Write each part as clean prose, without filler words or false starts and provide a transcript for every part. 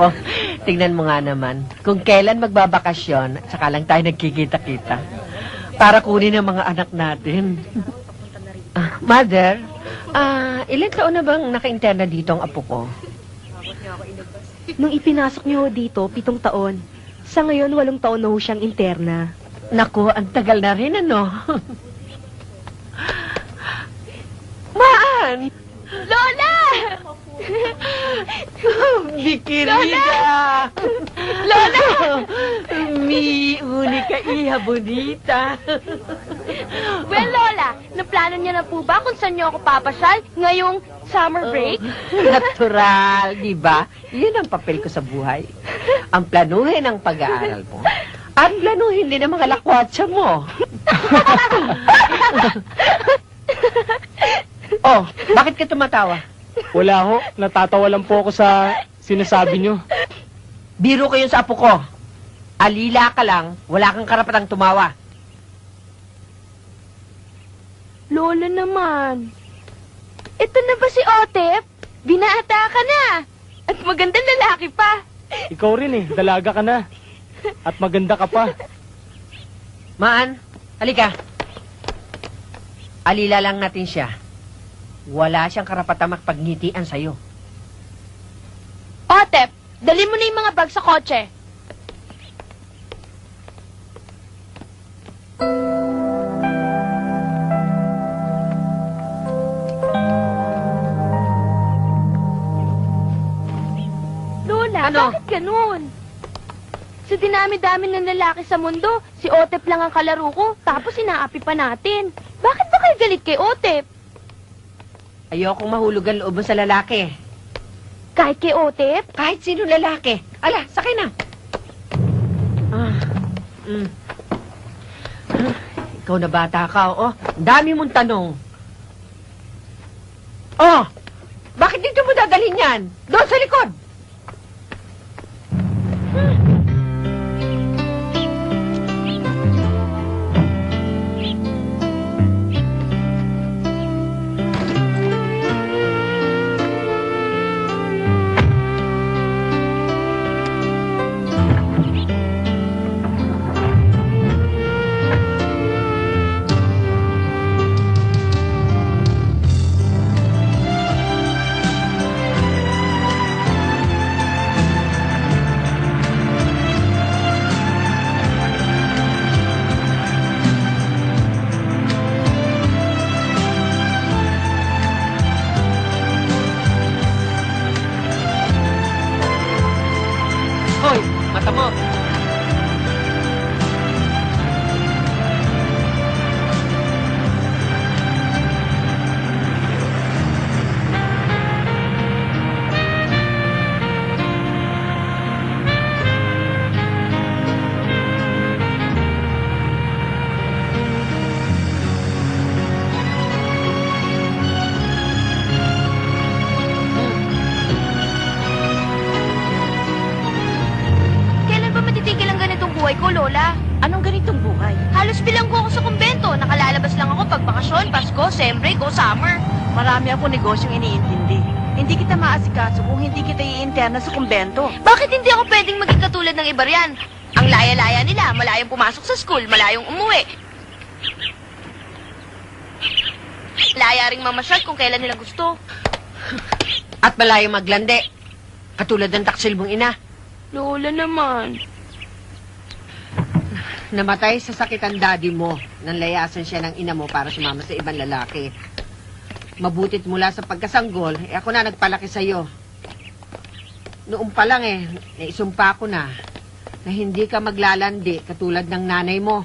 Nako, tingnan mo nga naman. Kung kailan magbabakasyon, saka lang tayo nagkikita-kita. Para kunin ang mga anak natin. Mother, ilan taon na bang naka-interna dito ang apo ko? Nung ipinasok niyo dito, 7 taon. Sa ngayon, 8 taon na ho siyang interna. Nako, ang tagal na rin, ano? Maan! Lola! Bikirida! Lola! Mi unika hija bonita. Well, Lola, naplano niyo na po ba kung saan niyo ako papasyal ngayong summer break? Natural, di ba? Yun ang papel ko sa buhay. Ang planuhin ang pag-aaral mo. At planuhin din ang mga lakwatsa mo. Oh, bakit ka tumatawa? Wala ho, natatawa lang po ako sa sinasabi nyo. Biro kayo sa apo ko. Alila ka lang, wala kang karapatang tumawa. Lola naman. Ito na ba si Otep? Binata ka na. At magandang lalaki pa. Ikaw rin eh, dalaga ka na. At maganda ka pa. Maan, halika. Alila lang natin siya. Wala siyang karapatang makapagngitian sa'yo. Otep, dali mo na yung mga bag sa kotse. Lola, Ano? bakit ganun? Sa dinami-dami ng lalaki sa mundo, si Otep lang ang kalaro ko, tapos inaapi pa natin. Bakit ba kayo galit kay Otep? Ayokong mahulog ang loob mo sa lalaki. Kahit kay Otep? Kahit sino lalaki. Ala, sakay na. Ikaw na bata ka, oh. Ang dami mong tanong. Oh, bakit dito mo dadalhin yan? Doon sa likod. Hoy, mata mo. Kailan ba matitigil ang ganitong buhay ko, Lola? Anong ganitong buhay? Halos bilanggo ako sa kumbento. Nakalalabas lang ako pag bakasyon, Pasko, siyempre, go summer. Marami ako negosyong iniintindi. Hindi kita maasikaso kung hindi kita i-interna sa kumbento. Bakit hindi ako pwedeng maging katulad ng iba riyan? Ang laya-laya nila, malayong pumasok sa school, malayong umuwi. Laya ring mamasyal kung kailan nila gusto. At malayong maglande. Katulad ng taksil mong ina. Lola naman. Namatay sa sakit ang daddy mo. Nanlayasan siya ng ina mo para sumama sa ibang lalaki. Mabutit mula sa pagkasanggol, ako na nagpalaki sa'yo. Noong pa lang naisumpa ko na hindi ka maglalandi katulad ng nanay mo.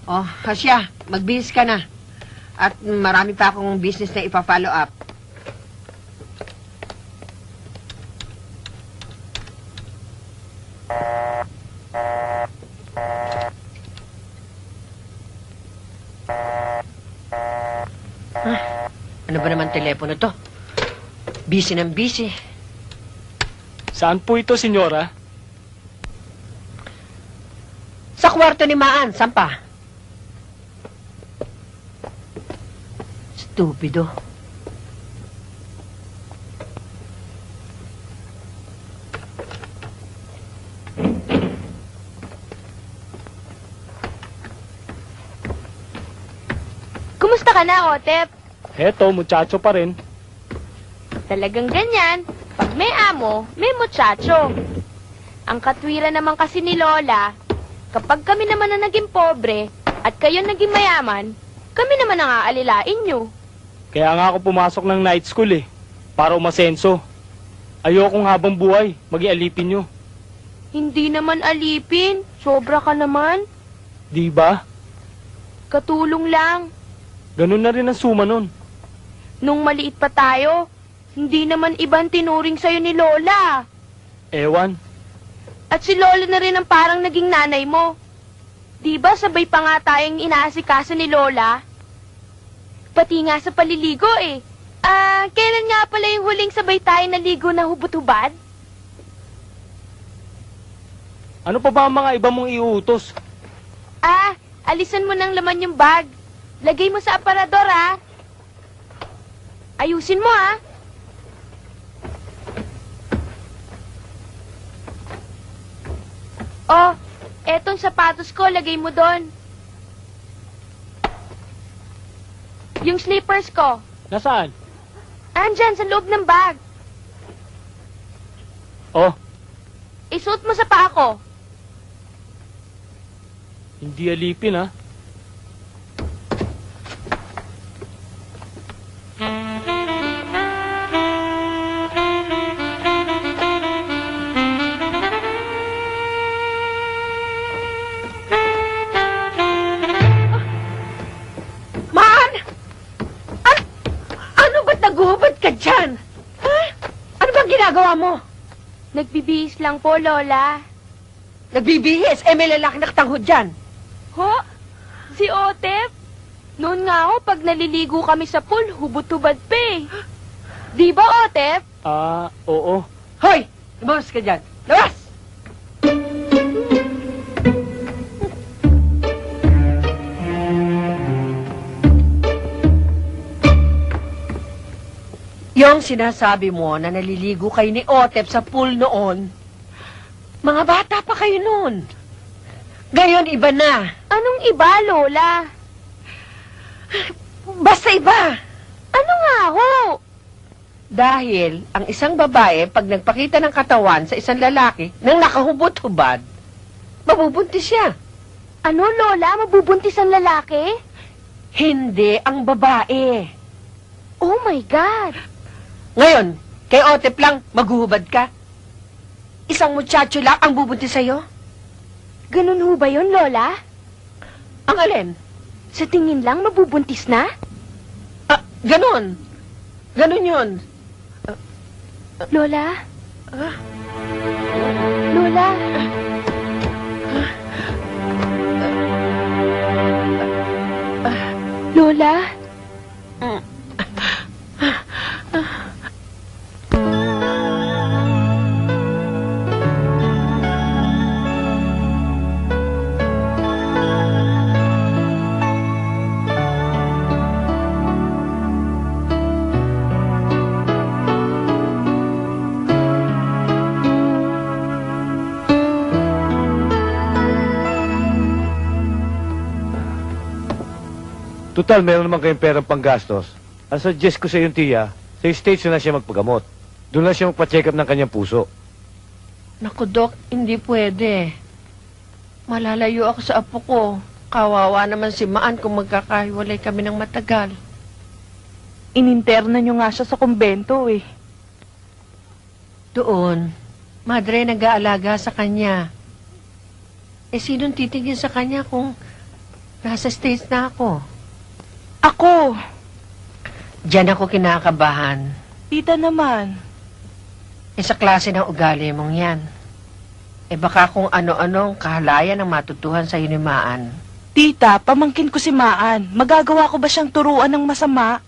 Oh, Hasya, magbihis ka na. At marami pa akong business na ipa-follow up. Ano ba naman telepono to? Busy ng busy. Saan po ito, senyora? Sa kwarto ni Maan, saan pa? Stupido. Kumusta ka na, Otep? Heto, muchacho pa rin. Talagang ganyan. Pag may amo, may muchacho. Ang katwiran naman kasi ni Lola, kapag kami naman na naging pobre at kayo naging mayaman, kami naman ang aalilain nyo. Kaya nga ako pumasok ng night school para umasenso. Ayokong habang buhay, maging alipin nyo. Hindi naman alipin. Sobra ka naman. Di ba? Katulong lang. Ganun na rin ang suma nun. Nung maliit pa tayo, hindi naman ibang tinuring sa'yo ni Lola. Ewan. At si Lola na rin ang parang naging nanay mo. Di ba sabay pa nga tayong inaasikaso ni Lola? Pati nga sa paliligo kailan nga pala yung huling sabay tayo naligo na hubot-hubad? Ano pa ba ang mga iba mong iuutos? Alisan mo ng laman yung bag. Lagay mo sa aparador, Ayusin mo, Oh, etong sapatos ko, lagay mo doon. Yung slippers ko, Nasaan? andyan sa loob ng bag. Oh, Isuot mo sa paa ko. hindi alipin Man! Ano ba't naguhubad ka dyan? Ano bang ginagawa mo? Nagbibihis lang po, Lola. Nagbibihis, may lalaki nakatanghod dyan. Ho? Si Otep? Noon nga ho, pag naliligo kami sa pool, hubot-hubad pa Di ba, Otep? Oo. Hoy! Lumabas ka dyan. Labas! Yung sinasabi mo na naliligo kayo ni Otep sa pool noon, mga bata pa kayo noon. Ngayon, iba na. Anong iba, Lola? Basta iba. Ano nga ho? Dahil ang isang babae, pag nagpakita ng katawan sa isang lalaki nang nakahubot-hubad, mabubuntis siya. Ano, Lola? Mabubuntis ang lalaki? Hindi ang babae. Oh my God! Ngayon, kay Otep lang, maghuhubad ka. Isang muchacho lang ang bubuntis sa'yo. Ganun ho ba yun, Lola? Ang alin? Sa tingin lang, mabubuntis na? Ganon. Ganon yun. Lola? Lola? Lola? Total, meron naman kayong perang panggastos. Ang suggest ko sa yung tiya, sa stage na siya magpagamot. Doon lang siya magpa-check up ng kanyang puso. Naku, Dok, hindi pwede. Malalayo ako sa apo ko. Kawawa naman si Maan kung magkakahiwalay kami ng matagal. Ininterna nyo nga siya sa kumbento Doon, madre nag-aalaga sa kanya. Sinong titigil sa kanya kung nasa stage na ako? Ako, Diyan ako kinakabahan. tita naman. Sa klase ng ugali mong yan. Baka kung ano-anong kahalayan ang matutuhan sa ni Maan. Tita, pamangkin ko si Maan. Magagawa ko ba siyang turuan ng masama?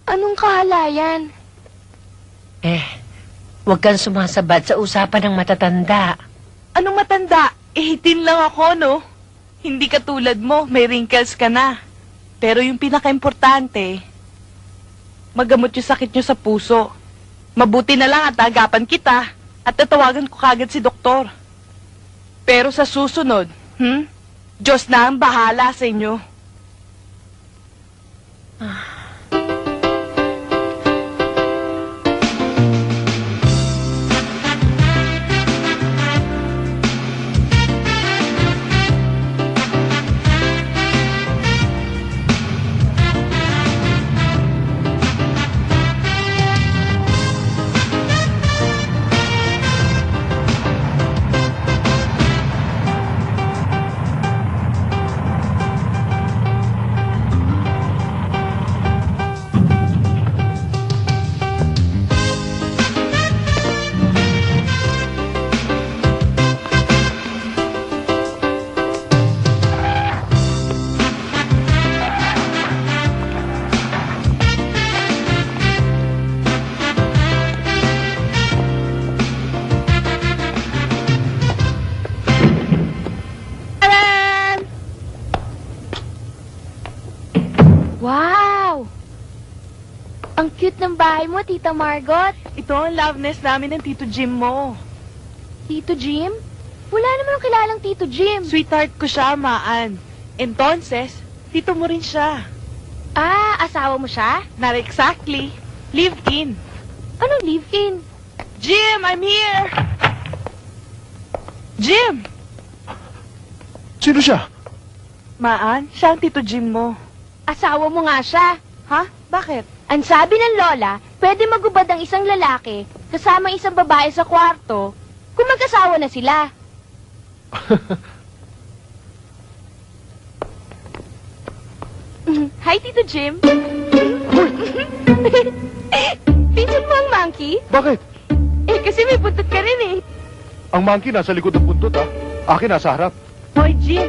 Anong kahalayan? Huwag kang sumasabad sa usapan ng matatanda. Anong matanda? Ihitin lang ako, no? Hindi katulad mo, may wrinkles ka na. Pero yung pinaka-importante, magamot yung sakit nyo sa puso. Mabuti na lang at agapan kita at tatawagan ko kagad si doktor. Pero sa susunod, Diyos na ang bahala sa inyo. Wow! Ang cute ng bahay mo, Tita Margot. Ito ang love nest namin ng Tito Jim mo. Tito Jim? Wala naman ang kilalang Tito Jim. Sweetheart ko siya, Maan. Entonces, tito mo rin siya. Ah, asawa mo siya? Not exactly. Live in. Anong live-in? Jim, I'm here! Jim! Sino siya? Maan, siya ang Tito Jim mo. Asawa mo nga siya. Ha? Bakit? Ang sabi ng lola, pwede magubad ang isang lalaki kasama isang babae sa kwarto kung mag-asawa na sila. Hi, Tito Jim. Pinsan mo ang monkey? Bakit? Eh, kasi may buntot ka rin eh. Ang monkey nasa likod ng buntot, ha? Akin nasa harap. Hoy, Jim.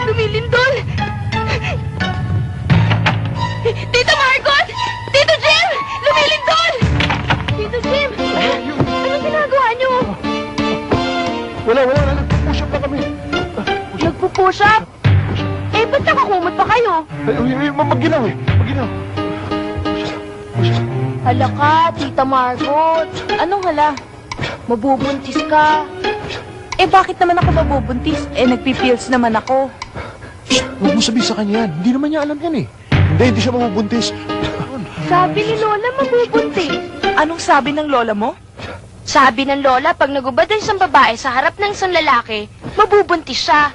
Lumilindol! Tita Margot! Tito Jim! Lumilindol! Tito Jim! Anong ginagawa niyo? Wala. Nagpupush up na kami. Nagpo-push up? Eh, ba't nakakumot pa kayo? Mag-ginaw. Hala ka, Tita Margot. Anong hala? Mabubuntis ka. Eh, bakit naman ako mabubuntis? Eh, nagpipills naman ako. Huwag mo sabihin sa kanya yan. Hindi naman niya alam yan eh. Hindi siya mabubuntis. Sabi ni Lola, mabubuntis. Anong sabi ng lola mo? Sabi ng Lola, pag nagubad ang isang babae sa harap ng isang lalaki, mabubuntis siya.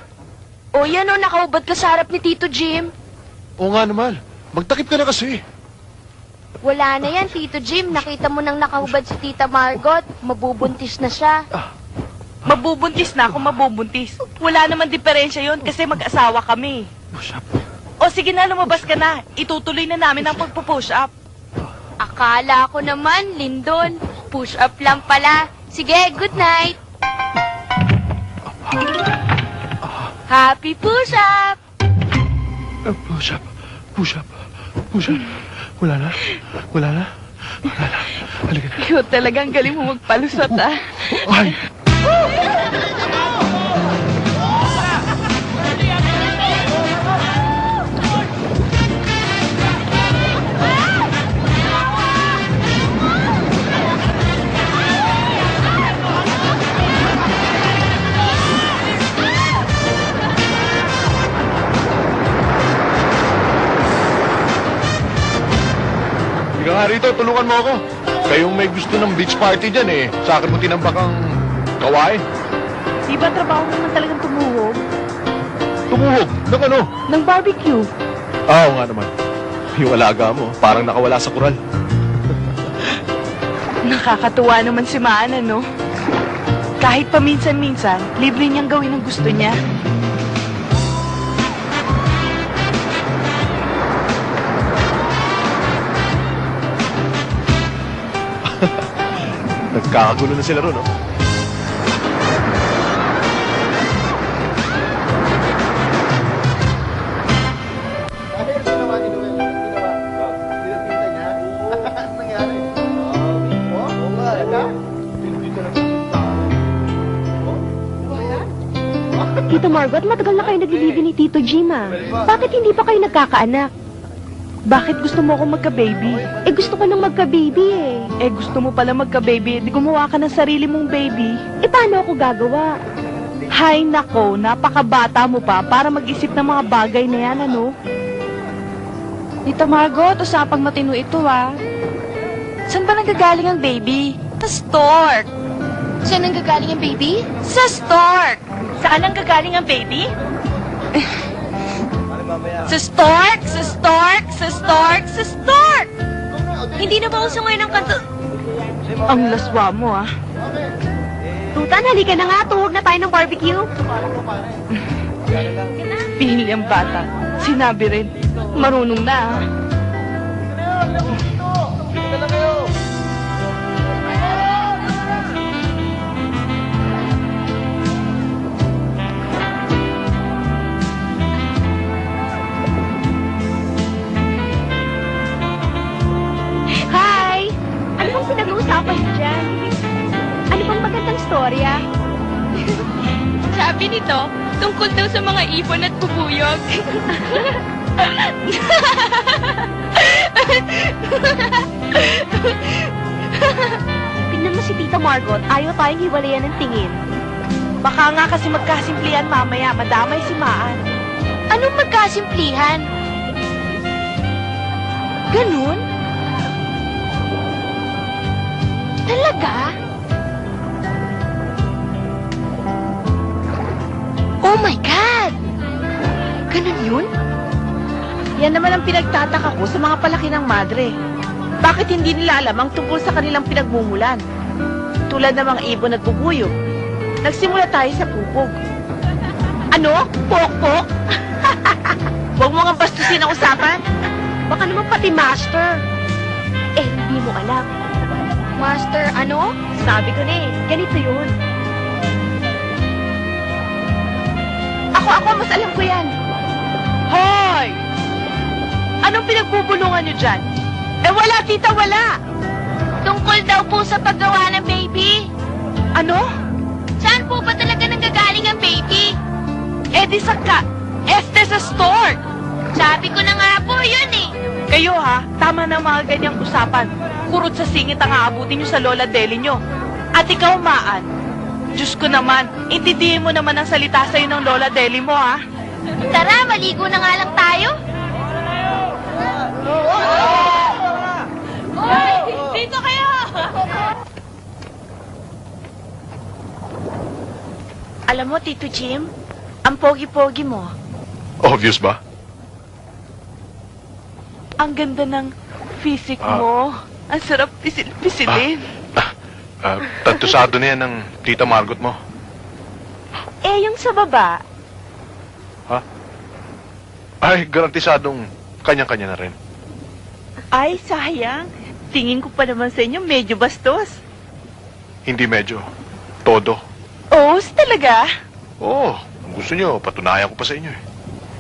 O yan o, nakaubad ka sa harap ni Tito Jim. Oo nga naman. Magtakip ka na kasi. Wala na yan, Tito Jim. Nakita mo nang nakahubad si Tita Margot. Mabubuntis na siya. Mabubuntis na ako, mabubuntis. Wala naman diferensya yon kasi mag-asawa kami. Push up. O sige na, lumabas ka na. Itutuloy na namin ang pagpo-push up. Akala ko naman, Lindol. Push up lang pala. Sige, good night. Happy push up! Push up. Push up. Push up. Wala na. Halika na. Ikaw talagang galing mo magpalusot, ah. Ay! Ika nga rito, tulungan mo ako. Kayong may gusto ng beach party dyan eh. Sa akin mo tinambak ang kawain. Di ba trabaho mo naman talagang tumuhog? Tumuhog. Ng ano? Ng barbecue. Oo nga naman. Yung alaga mo, parang nakawala sa kural. Nakakatuwa naman si Maan, ano? Kahit paminsan-minsan, libre niyang gawin ang gusto niya. Nagkakagulo na sila ron, no? Tito Margot, matagal na kayo naglilibi ni Tito Jim, ah. Bakit hindi pa kayo nagkakaanak? Bakit gusto mo akong magka-baby? Eh, gusto ko nang magka-baby, eh. Eh, gusto mo pala magka-baby, di gumawa ka ng sarili mong baby. Eh, paano ako gagawa? Hay nako, napakabata mo pa para mag-isip ng mga bagay na yan, ano? Tita Margot, usapang matino ito ah. Saan ba nanggagaling ang baby? Sa stork. Saan nanggagaling ang baby? Sa stork. Saan ang gagaling ang baby? Sa stork, sa stork, sa stork, sa stork. Hindi na ba uso ngayon ang kanto? Ang laswa mo, ah. Tutan, halika na nga. Tuhog na tayo ng barbecue. Pinili ang bata. Sinabi rin, marunong na, ah. Hi! Ano bang pinag-uusapan niyo dyan? Ano bang magandang storya? Sabi nito, tungkol daw sa mga ibon at bubuyog. Tingnan mo si Tita Margot, ayaw tayong hiwalayan ng tingin. Baka nga kasi magkasimplihan mamaya, madamay si Maan. Anong magkasimplihan? Ganun? Talaga? Oh my God! Ganun yun? Yan naman ang pinagtataka ko sa mga palaki ng madre. Bakit hindi nila alam ang tungkol sa kanilang pinagmumulan? Tulad ng mga ibon at bubuyog. Nagsimula tayo sa pupog. Ano? Pok-pok? Huwag mo nga bastusin ang usapan. Baka naman pati master. Eh, hindi mo alam. Master, ano? Sabi ko na eh, ganito yun. Ako, mas alam ko yan. Hoy! Anong pinagbubulungan niyo dyan? Eh wala, tita, wala! Tungkol daw po sa paggawa ng baby. Ano? Saan po ba talaga nanggagaling ang baby? Eh di este sa store! Sabi ko na nga po yun eh. Kayo ha, tama na mga ganyang usapan. Kurot sa singit ang aabutin nyo sa Lola Deli nyo. At ikaw, Maan, Diyos ko naman, intindihin mo naman ang salita sa'yo ng Lola Deli mo, ha? Tara, maligo na nga lang tayo. Hoy! Dito kayo! Alam mo, Tito Jim, ang pogi-pogi mo. Obvious ba? Ang ganda ng physic mo. Ang sarap pisil-pisilin. Tantusado na yan ng tita Margot mo. Eh, yung sa baba, Ay, garantisadong kanya-kanya na rin. ay, sayang. Tingin ko pa naman sa inyo, medyo bastos. Hindi medyo. Todo. Oh, talaga? Oo, kung gusto nyo, patunayan ko pa sa inyo eh.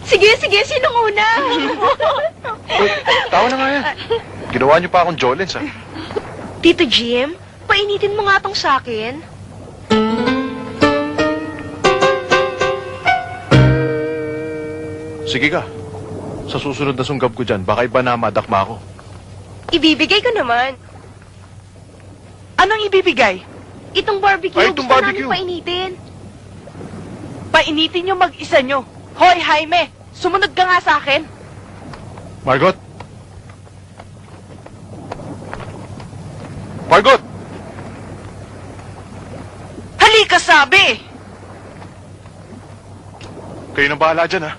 Sige, sinong una? Uy, tawa na nga yan. Ginawa nyo pa akong Jolens, ha? Tito Jim, painitin mo nga tong sakin. Sige ka. Sa susunod na sunggab ko dyan, baka iba na madakma ako. Ibibigay ko naman. Anong ibibigay? Itong barbecue, Ay, itong gusto barbecue. namin painitin. Painitin nyo mag-isa nyo. Hoy, Jaime, sumunod ka nga sa akin. Margot? Margot! Halika, sabi! Kayo nang bahala dyan, ha?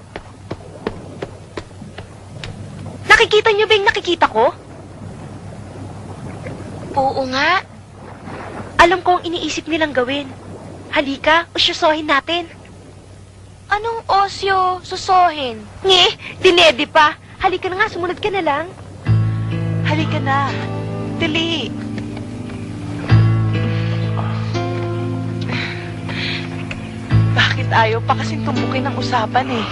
Nakikita niyo ba yung nakikita ko? Oo nga. Alam ko ang iniisip nilang gawin. Halika, usyosohin natin. Anong osyo, susohin? Nge, dinedi pa. Halika na nga, sumunod ka na lang. Halika na. Dali. Bakit ayaw pa kasing tumbukin ng usapan eh?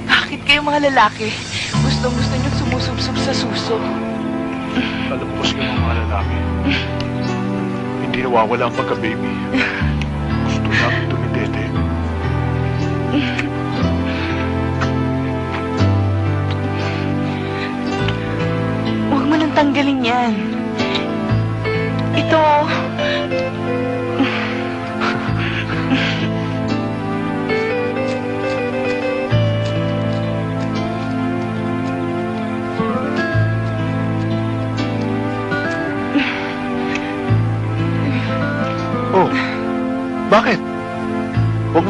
Bakit kayo mga lalaki? Gustong-gusto nyo sumusubsub sa suso. Alam ko kasi yung mga lalaki. Hindi nawawala ang pagka-baby. Gusto namin tumidete. Huwag mo nang tanggalin yan. Ito.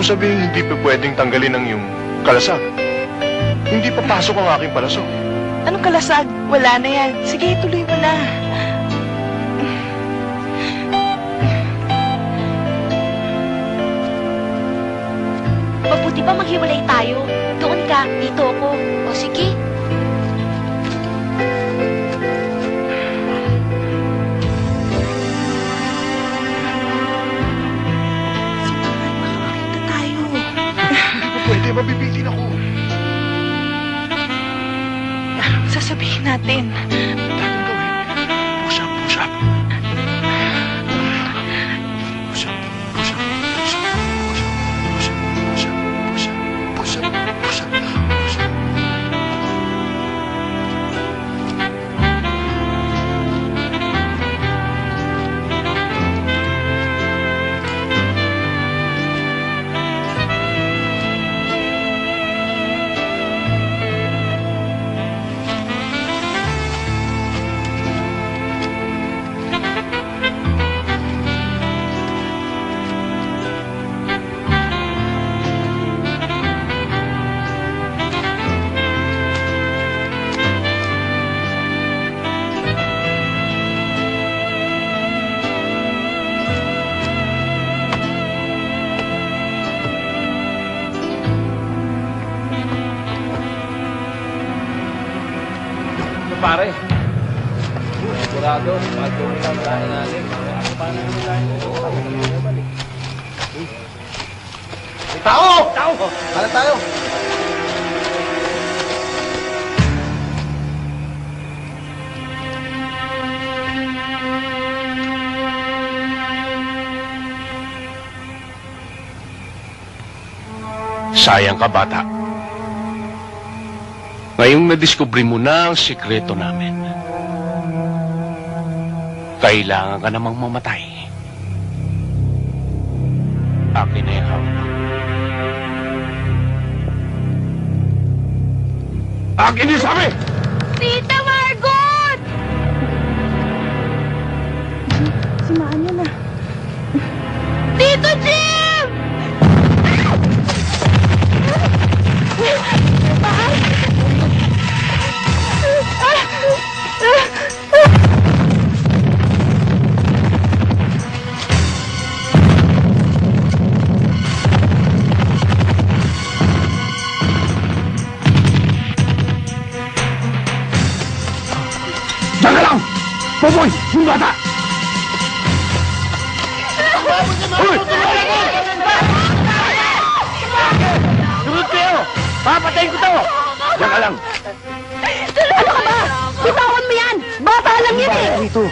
sabihin hindi pa pwedeng tanggalin ang iyong kalasag? Hindi pa pasok ang aking palaso. Anong kalasag? Wala na yan. Sige, tuloy mo na. Mabuti pa maghiwalay tayo. Doon ka, dito ako. O sige. Makakita tayo. Hindi pa pwede, mabibitin ako. Sasabihin natin. Tayong gawin. Push up, push up. Push up, push up, push up, push up, push up, push up, push up, push up, push up, push up. Pare. Sigurado, bago lang tayo natin. Paano nila Tao! Tao! Hala tayo! Sayang ka, bata. Ngayong nadiskubre mo na ang sikreto namin, kailangan ka namang mamatay. Akin na yung hawak. Akin yung sabi! Tita Margot! Simaan niyo na. Tito Jim! Diyan ka lang! Popoy! Yung bata! Uy! Sunod kayo! Papatayin ko to! Diyan ka lang! Ano ka ba? Bitawan mo yan! Bata lang yan eh! Dito.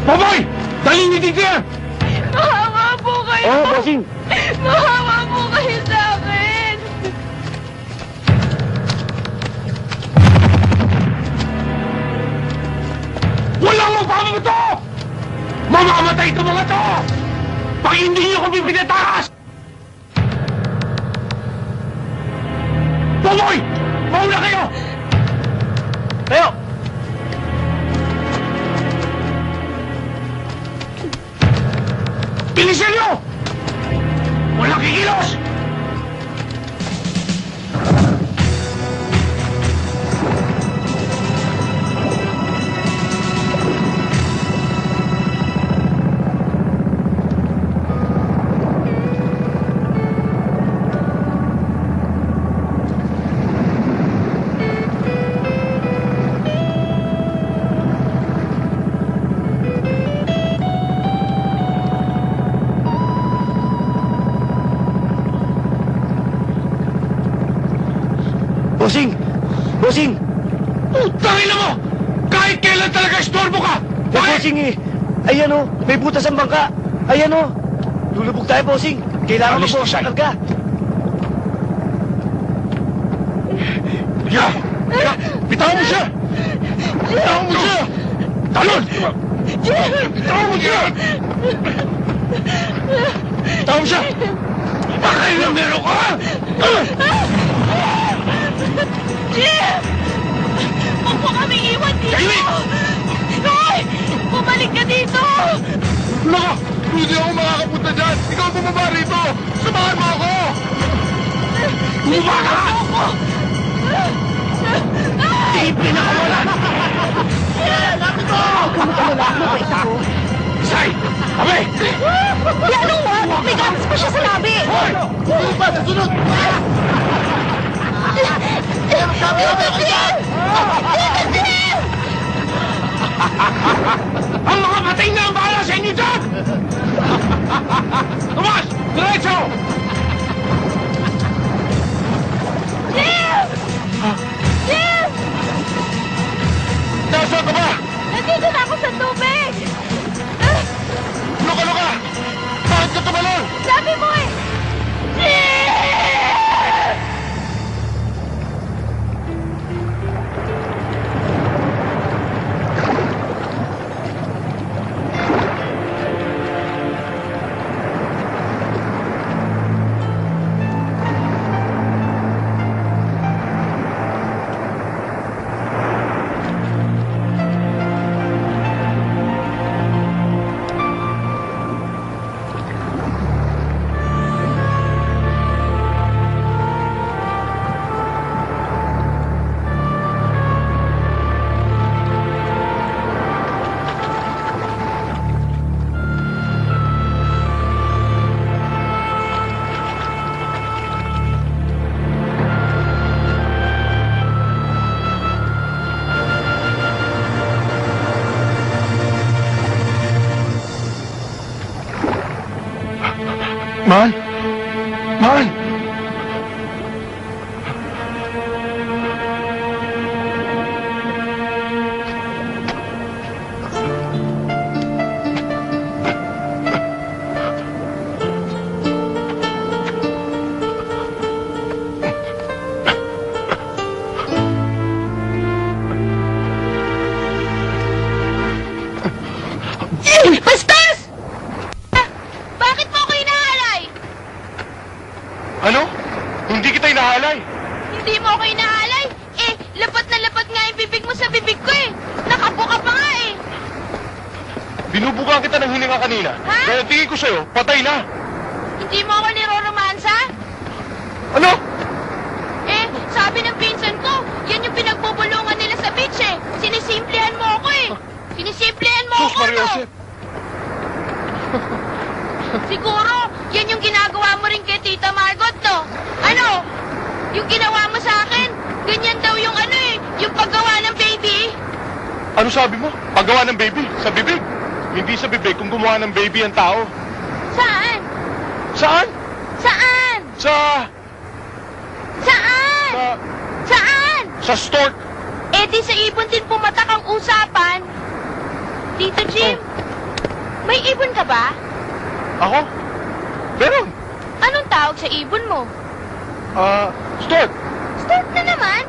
Popoy! Dali niyo dito yan! Mahawa po kayo! Oh, bossing! Mahawa po kayo sa akin! Walang magpapang ito! Mamamatay ito mga to! Pag hindi niyo kami pinatakas! Popoy! Mauna kayo! Tayo! Bilisan niyo! Walang kikilos! Bossing! Bossing! Utangin mo! Kahit kailan talaga istorbo ka! Eh, Bakit? bossing eh! Ayan o! May butas ang bangka! Ayan o! Lulubog tayo, bossing! Kailangan mo Alis, po Tisay. ang karga! Ya! Ya! Bitawan mo siya! Bitawan mo siya! Talon! Bitawan mo siya! Bitawan mo siya! Bakit na meron ka? Jim! Huwag mo kami iwan dito! Kaili! Hoy! Bumalik ka dito! Nako! Hindi ako makakapunta dyan! Ikaw bumaba rito! Samahan mo ako! Bumaba ka! Di pinakawalan! Mabait ako. Say! Tabi! Di ano mo? May gatas pa siya sa labi. Hoy! Sunod pa! Sunod! Ang mga patay na ang bahala sa inyo dyan! Tomas! Diretso! Jim! Jim! Nasaan ka ba? Nandito na ako sa tubig! Luka! Bakit ka tumalon? Sabi mo eh! Jim! Man! Man! Bastos! Bakit mo ako hinahalay? Ano? Hindi kita inahalay. Hindi mo ako hinahalay? Eh, lapat na lapat nga yung bibig mo sa bibig ko eh. Nakabuka pa nga eh. Binubuka kita ng hininga kanina. Ha? Kaya tingin ko sa'yo, patay na. Hindi mo ako niroromansa? Ano? Eh, sabi ng pinsan ko, yan yung pinagbubulungan nila sa beach eh. Sinisimplihan mo ako eh. Sinisimplihan mo Sus, ako, no? Mariosep. Siguro, yan yung ginagawa mo rin kay Tita Margot, no? Ano? Yung ginawa mo sa akin, ganyan daw yung ano eh, yung paggawa ng baby. Ano sabi mo? Paggawa ng baby? Sa bibig? Hindi sa bibig kung gumawa ng baby ang tao. Saan? Saan? Saan? Sa... Saan? Sa... Saan? Sa stork. Eh di sa ibon din pumatak ang usapan. Tito Jim, may ibon ka ba? Ako? Meron. Anong tawag sa ibon mo? Stork. Start na naman.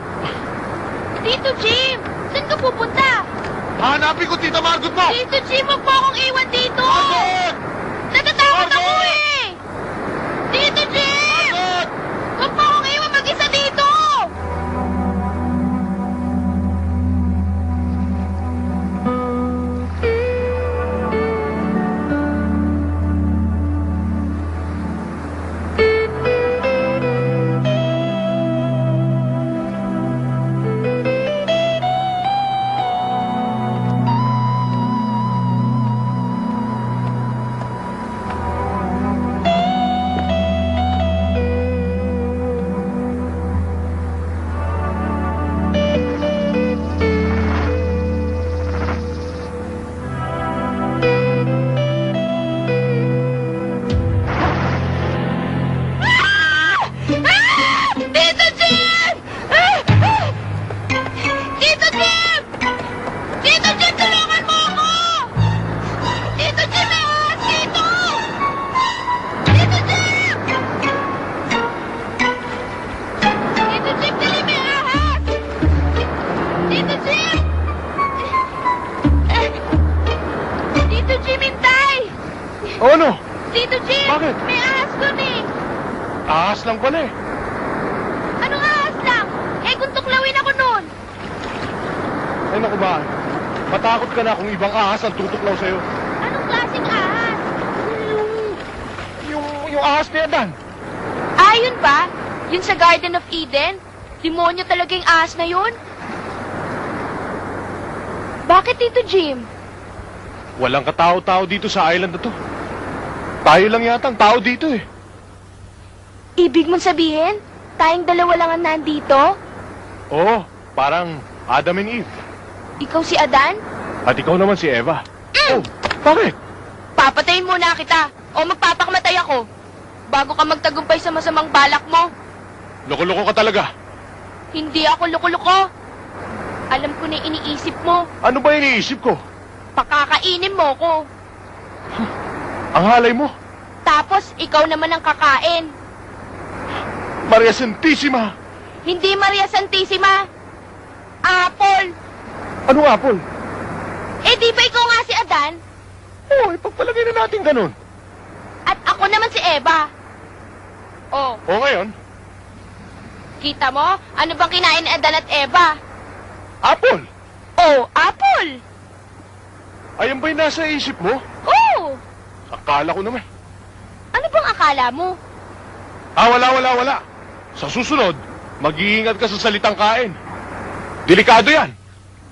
Tito Jim, saan ka pupunta? Hanapin ko Tita Margot mo. Tito Jim, huwag mo akong iwan dito. Margot! Natatakot ako Margot! eh. Tito Jim! Margot! Huwag mo akong iwan mag-isa dito. Tito Jim! Tito Jim! Tito Jim, tulungan mo ako! Tito Jim, may ahas dito! Tito Jim! Tito Jim, dali, may ahas! Tito Jim! Tito Jim, hintay! O ano? Tito Jim! Bakit? May ahas dun eh! Ahas lang pala eh. Anong ahas lang? Eh, kung tuklawin ako nun! Ay naku ba? Matakot ka na kung ibang ahas ang tutuklaw sa'yo. Anong klaseng ahas? yung ahas ni Adan. Ayun ba? Yun sa Garden of Eden? Demonyo talaga yung ahas na yun? Bakit, Tito Jim? Walang katao-tao dito sa island na to. Tayo lang yata ang tao dito eh. Ibig mong sabihin, tayong dalawa lang ang nandito? Oo, parang Adam and Eve. Ikaw si Adan? At ikaw naman si Eva. Oh, bakit? Papatayin muna kita o magpapakamatay ako bago ka magtagumpay sa masamang balak mo. Loko-loko ka talaga. Hindi ako loko-loko. Alam ko na yung iniisip mo. Ano ba iniisip ko? Pakakainin mo ko. Ang halay mo? Tapos, ikaw naman ang kakain. Maria Santissima! Hindi Maria Santissima. Apple. Anong apple? Eh, di ba ikaw nga si Adan? Oo, ipagpalagay na natin ganun. At ako naman si Eva. Oh, O ngayon, kita mo? Ano bang kinain ni Adan at Eva? apple! Oh, apple. Ayan ba yung nasa isip mo? Oh, Akala ko naman. ano bang akala mo? Wala. Sa susunod, mag-iingat ka sa salitang kain. Delikado yan.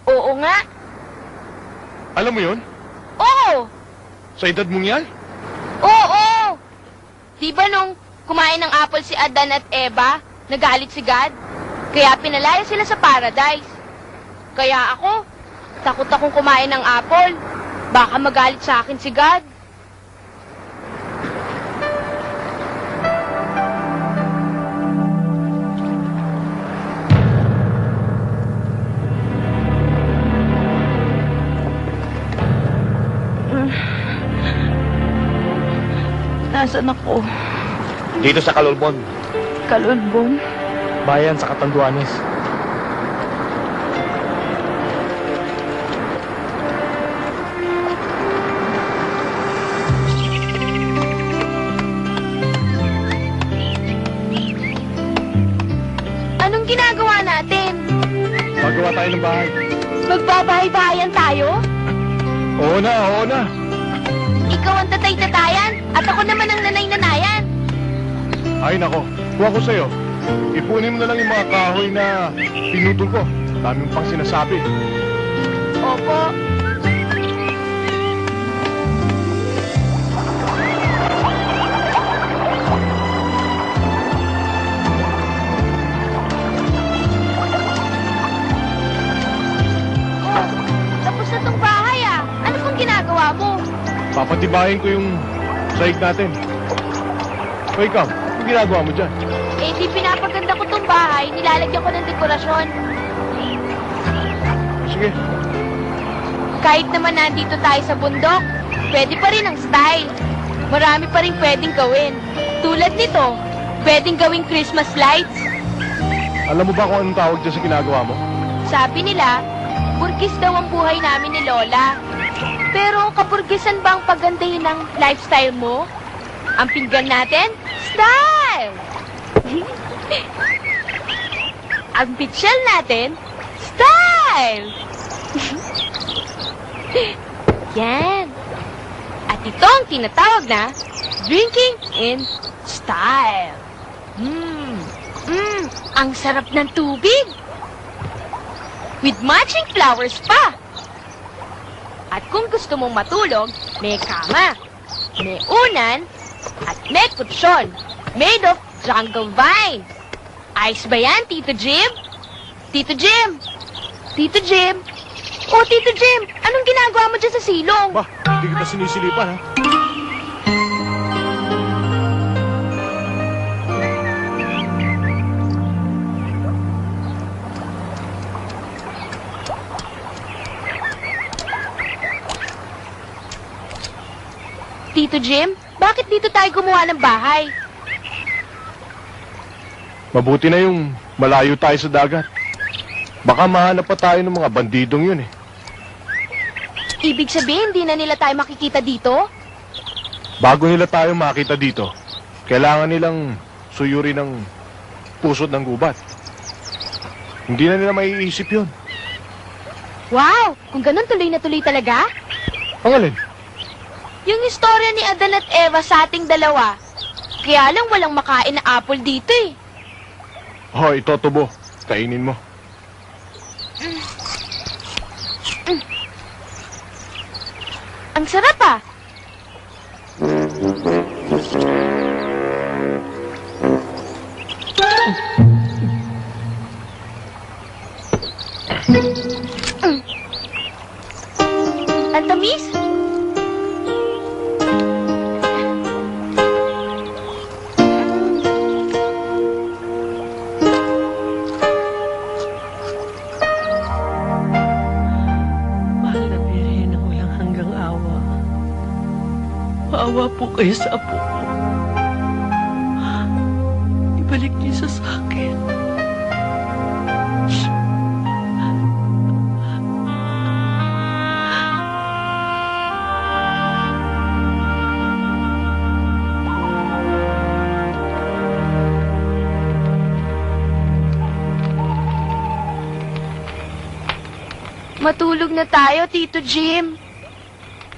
Oo nga. Alam mo yun? Oo. Sa edad mong yan? Oo. Di ba nung kumain ng apple si Adan at Eva, nagalit si God? Kaya pinalaya sila sa paradise. Kaya ako, takot akong kumain ng apple. Baka magalit sa akin si God. Nasaan ako? Dito sa Kalulbon. Kalulbong? Bayan sa Catanduanes. Anong ginagawa natin? Magawa tayo ng bahay. Magbabahay-bahayan tayo? Oo na. Ikaw ang tatay-tatayan at ako naman ang nanay-nanayan. Ay nako, kuha ko sa'yo. Ipunin mo na lang yung mga kahoy na pinutol ko. Dami mo pang sinasabi. Opo. Oh, tapos na tong bahay ah. Ano pong ginagawa mo? Papatibayin ko yung sahig natin. So ikaw, anong ginagawa mo dyan? Eh, di pinapaganda ko tong bahay, nilalagyan ko ng dekorasyon. Sige, Kahit naman nandito tayo sa bundok, pwede pa rin ang style. Marami pa rin pwedeng gawin. Tulad nito, pwedeng gawing Christmas lights. alam mo ba kung anong tawag dyan sa ginagawa mo? Sabi nila, burkis daw ang buhay namin ni Lola. Pero kapurkisan ba ang pagandahin ng lifestyle mo? Ang pinggan natin, style! Ang pitsyal natin, style! Yan. At ito ang tinatawag na drinking in style. Ang sarap ng tubig. With matching flowers pa. At kung gusto mong matulog, may kama, may unan, at may kutsyon made of jungle vines. Ayos ba yan, Tito Jim? Tito Jim! Tito Jim! Oh, Tito Jim! Anong ginagawa mo dyan sa silong? Ba, hindi kita sinisilipan ha? Tito Jim, bakit dito tayo gumawa ng bahay? Mabuti na yung malayo tayo sa dagat. Baka mahanap pa tayo ng mga bandidong yun eh. Ibig sabihin, hindi na nila tayo makikita dito? Bago nila tayo makita dito, kailangan nilang suyuri ng pusot ng gubat. Hindi na nila maiisip yun. Wow! Kung ganun, tuloy na tuloy talaga? Ang alin? Yung istorya ni Adan at Eva sa ating dalawa. Kaya lang walang makain na apple dito eh. Oh, ito, tubo. Kainin mo. Ang sarap ah. Ang tamis. Mahal na Birhen ng walang hanggang awa. Maawa po kayo sa apo ko. Ibalik niyo sa akin. Matulog na tayo, Tito Jim.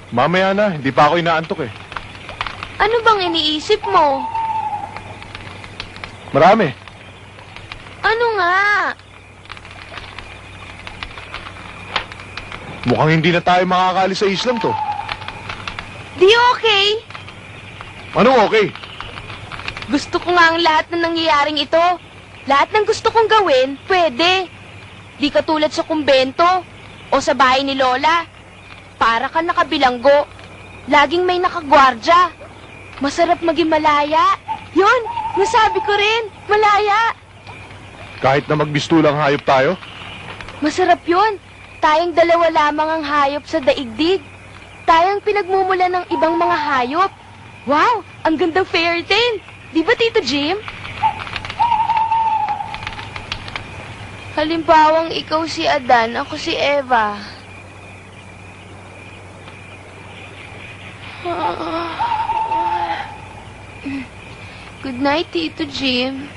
Mamaya na, hindi pa ako inaantok eh. Ano bang iniisip mo? Marami. Ano nga? Mukhang hindi na tayo makakalis sa islang to. Di okay? Anong okay? Gusto ko nga ang lahat na nangyayaring ito. Lahat ng gusto kong gawin, pwede. Di katulad sa kumbento o sa bahay ni Lola. Para ka nakabilanggo. Laging may nakagwardya. Masarap maging malaya. Yun, nasabi ko rin, malaya. Kahit na magbistulang hayop tayo? Masarap yun. Tayong dalawa lamang ang hayop sa daigdig. Tayong pinagmumula ng ibang mga hayop. Wow, ang gandang fairy tale. Di ba, Tito Jim? Halimbawang ikaw si Adan, ako si Eva. Good night, Tito Jim.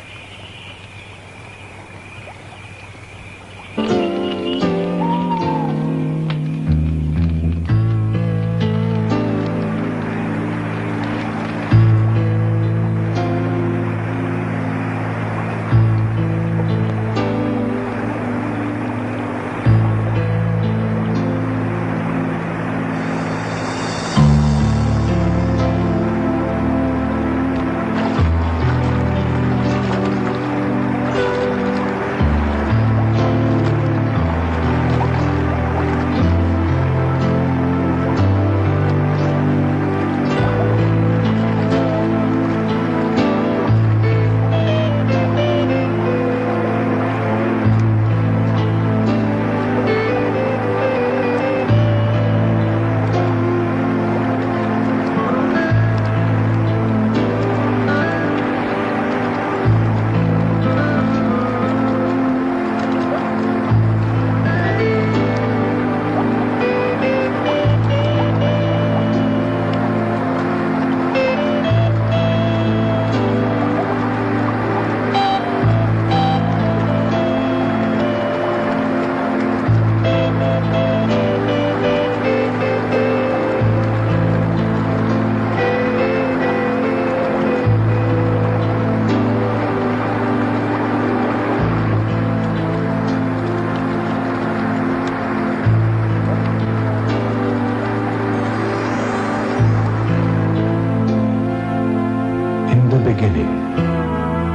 In the beginning,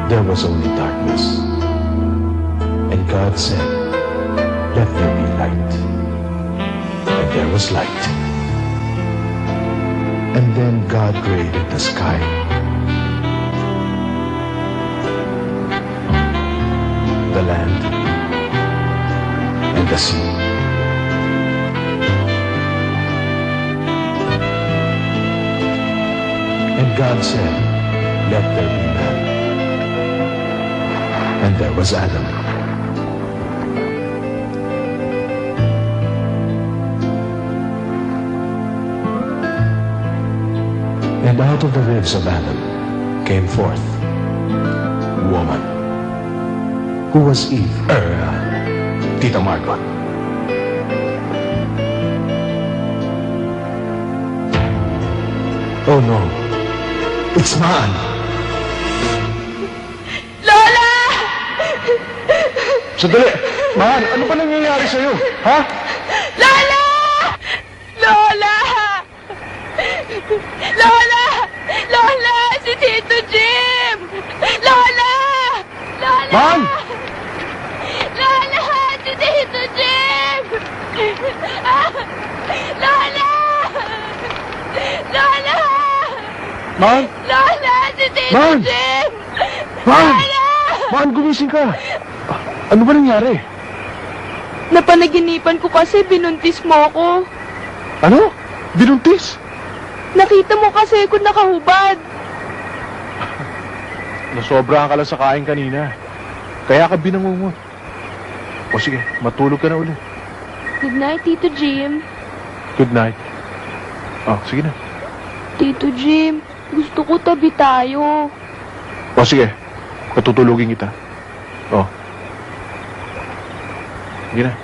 there was only darkness. And God said, "Let there be light." And there was light. And then God created the sky, the land, and the sea. And God said, "Let there be man." And there was Adam. And out of the ribs of Adam came forth woman, who was Eve, Tita Margot. Oh no, it's man. Sandali! Mahal, ano ba nangyayari sa'yo? Ha? Lola! Lola! Lola! Lola! Si Tito Jim! Lola! Lola! Mahal! Lola! Si Tito Jim! Lola! Lola! Mahal! Lola! Si Tito Mahal! Jim! Mahal! Mahal, gumising ka! Ano ba nangyari? Napanaginipan ko kasi binuntis mo ako. Ano? Binuntis? Nakita mo kasi ako nakahubad. Nasobrahan ka lang sa kain kanina. Kaya ka binangungot. O sige, matulog ka na ulit. Good night, Tito Jim. Good night. Oh, sige na. Tito Jim, gusto ko tabi tayo. O sige, patutulogin kita. Oh. Sige na.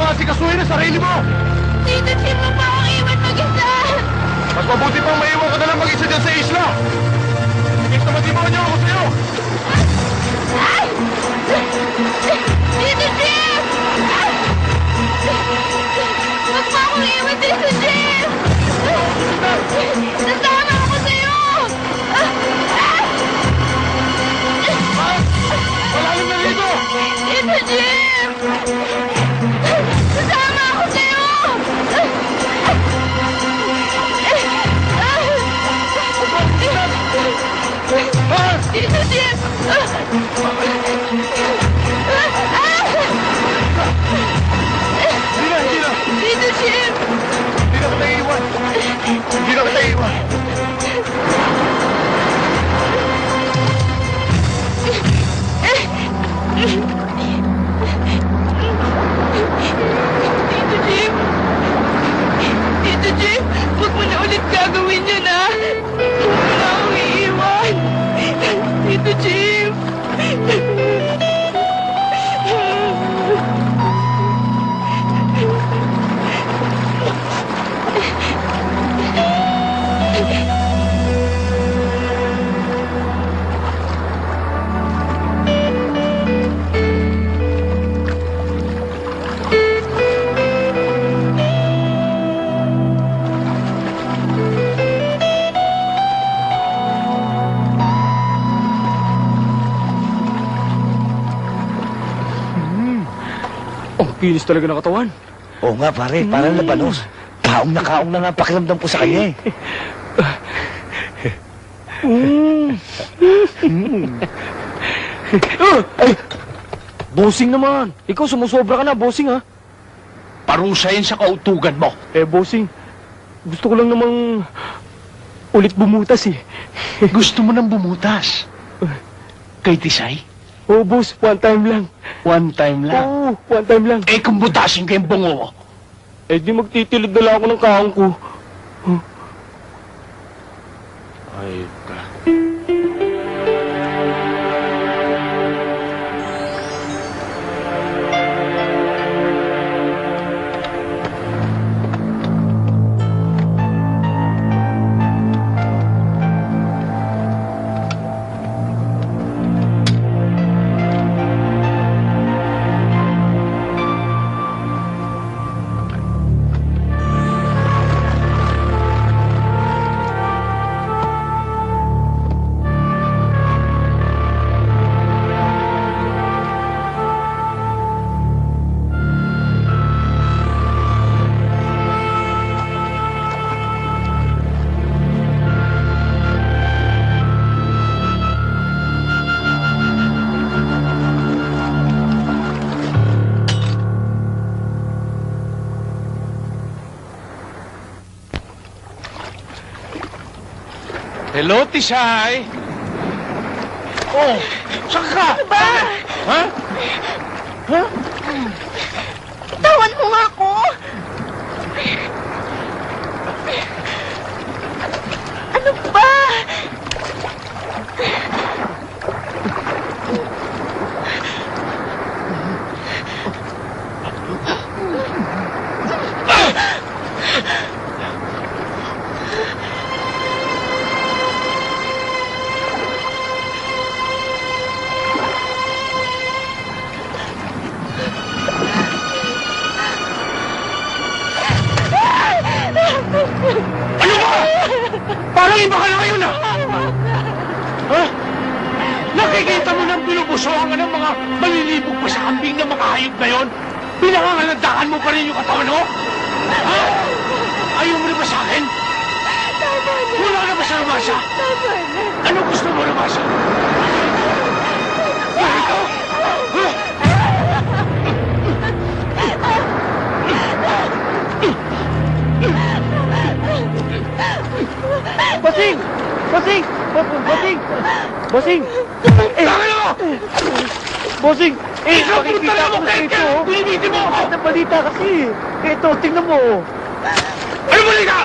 Asikasuhin ang sarili mo! Tito Jim, huwag mo akong iwan mag-isa. Mas mabuti pang maiwan ka na lang mag-isa dyan sa isla! Imbis na matibawan niyo ako sa'yo! Tito Jim! Huwag mo akong iwan, Tito Jim! Nasama ako sa'yo! Malalim na dito! Tito Jim! Nasama ako sa'yo! Tito Jim! Hindi na! Tito Jim! Hindi na kita iiwan! Hindi na kita iiwan! Ang kinis talaga ng katawan. Oo nga, pare. Parang labanos. Kaong na nga ang pakiramdam ko sa kanya eh. Ay! Bossing naman. Ikaw sumusobra ka na, bossing ha. Parusa yan sa kautugan mo. Bossing, gusto ko lang namang ulit bumutas eh. Gusto mo nang bumutas. Kay Tisay? Oo, boss, one time lang. One time lang. Oo, one time lang. Eh kung butasin ko yung bungo mo, Di magtitilid na lang ako ng kaong ko. ay ka. Hello, Tisay! Oh, saan ka? Ano ba? Ha? Ha? Tawan mo nga ako! Ano ba? Ano ba? Parang iba ka na ngayon ah! Ha? Nakikita mo nang binubusohan ka ng mga malilibog pa sa kambing na mga hayop na yon? Pinangangalandakan mo pa rin yung katawan mo? Ha? Ayaw mo na ba sa akin? Wala na ba sa Ramasa? Ano gusto mo, Ramasa? Ganito? Ha? Bossing! Bossing! Bossing! Bossing! Tangin mo! Bossing! Ikaw makikita punta na mo, ko na Ken! ito, oh. Binibitin mo ako! Ang balita kasi. Ito, tingnan mo. Oh. Ano mo ka?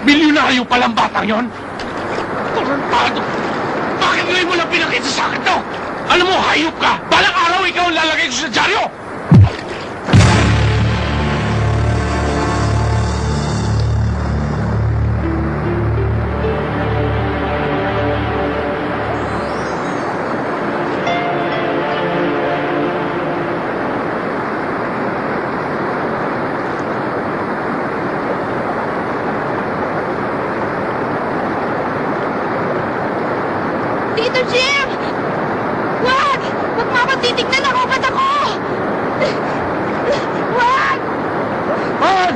Milyonaryo palang batang yon? Tarantado! Bakit ngayon mo lang pinakita sa akin to? Alam mo, hayop ka! Balang araw ikaw ang lalagay ko sa dyaryo! Tito Jim! Wag! Wag mo ako titignan ako! Ba't ako? Wag! Man!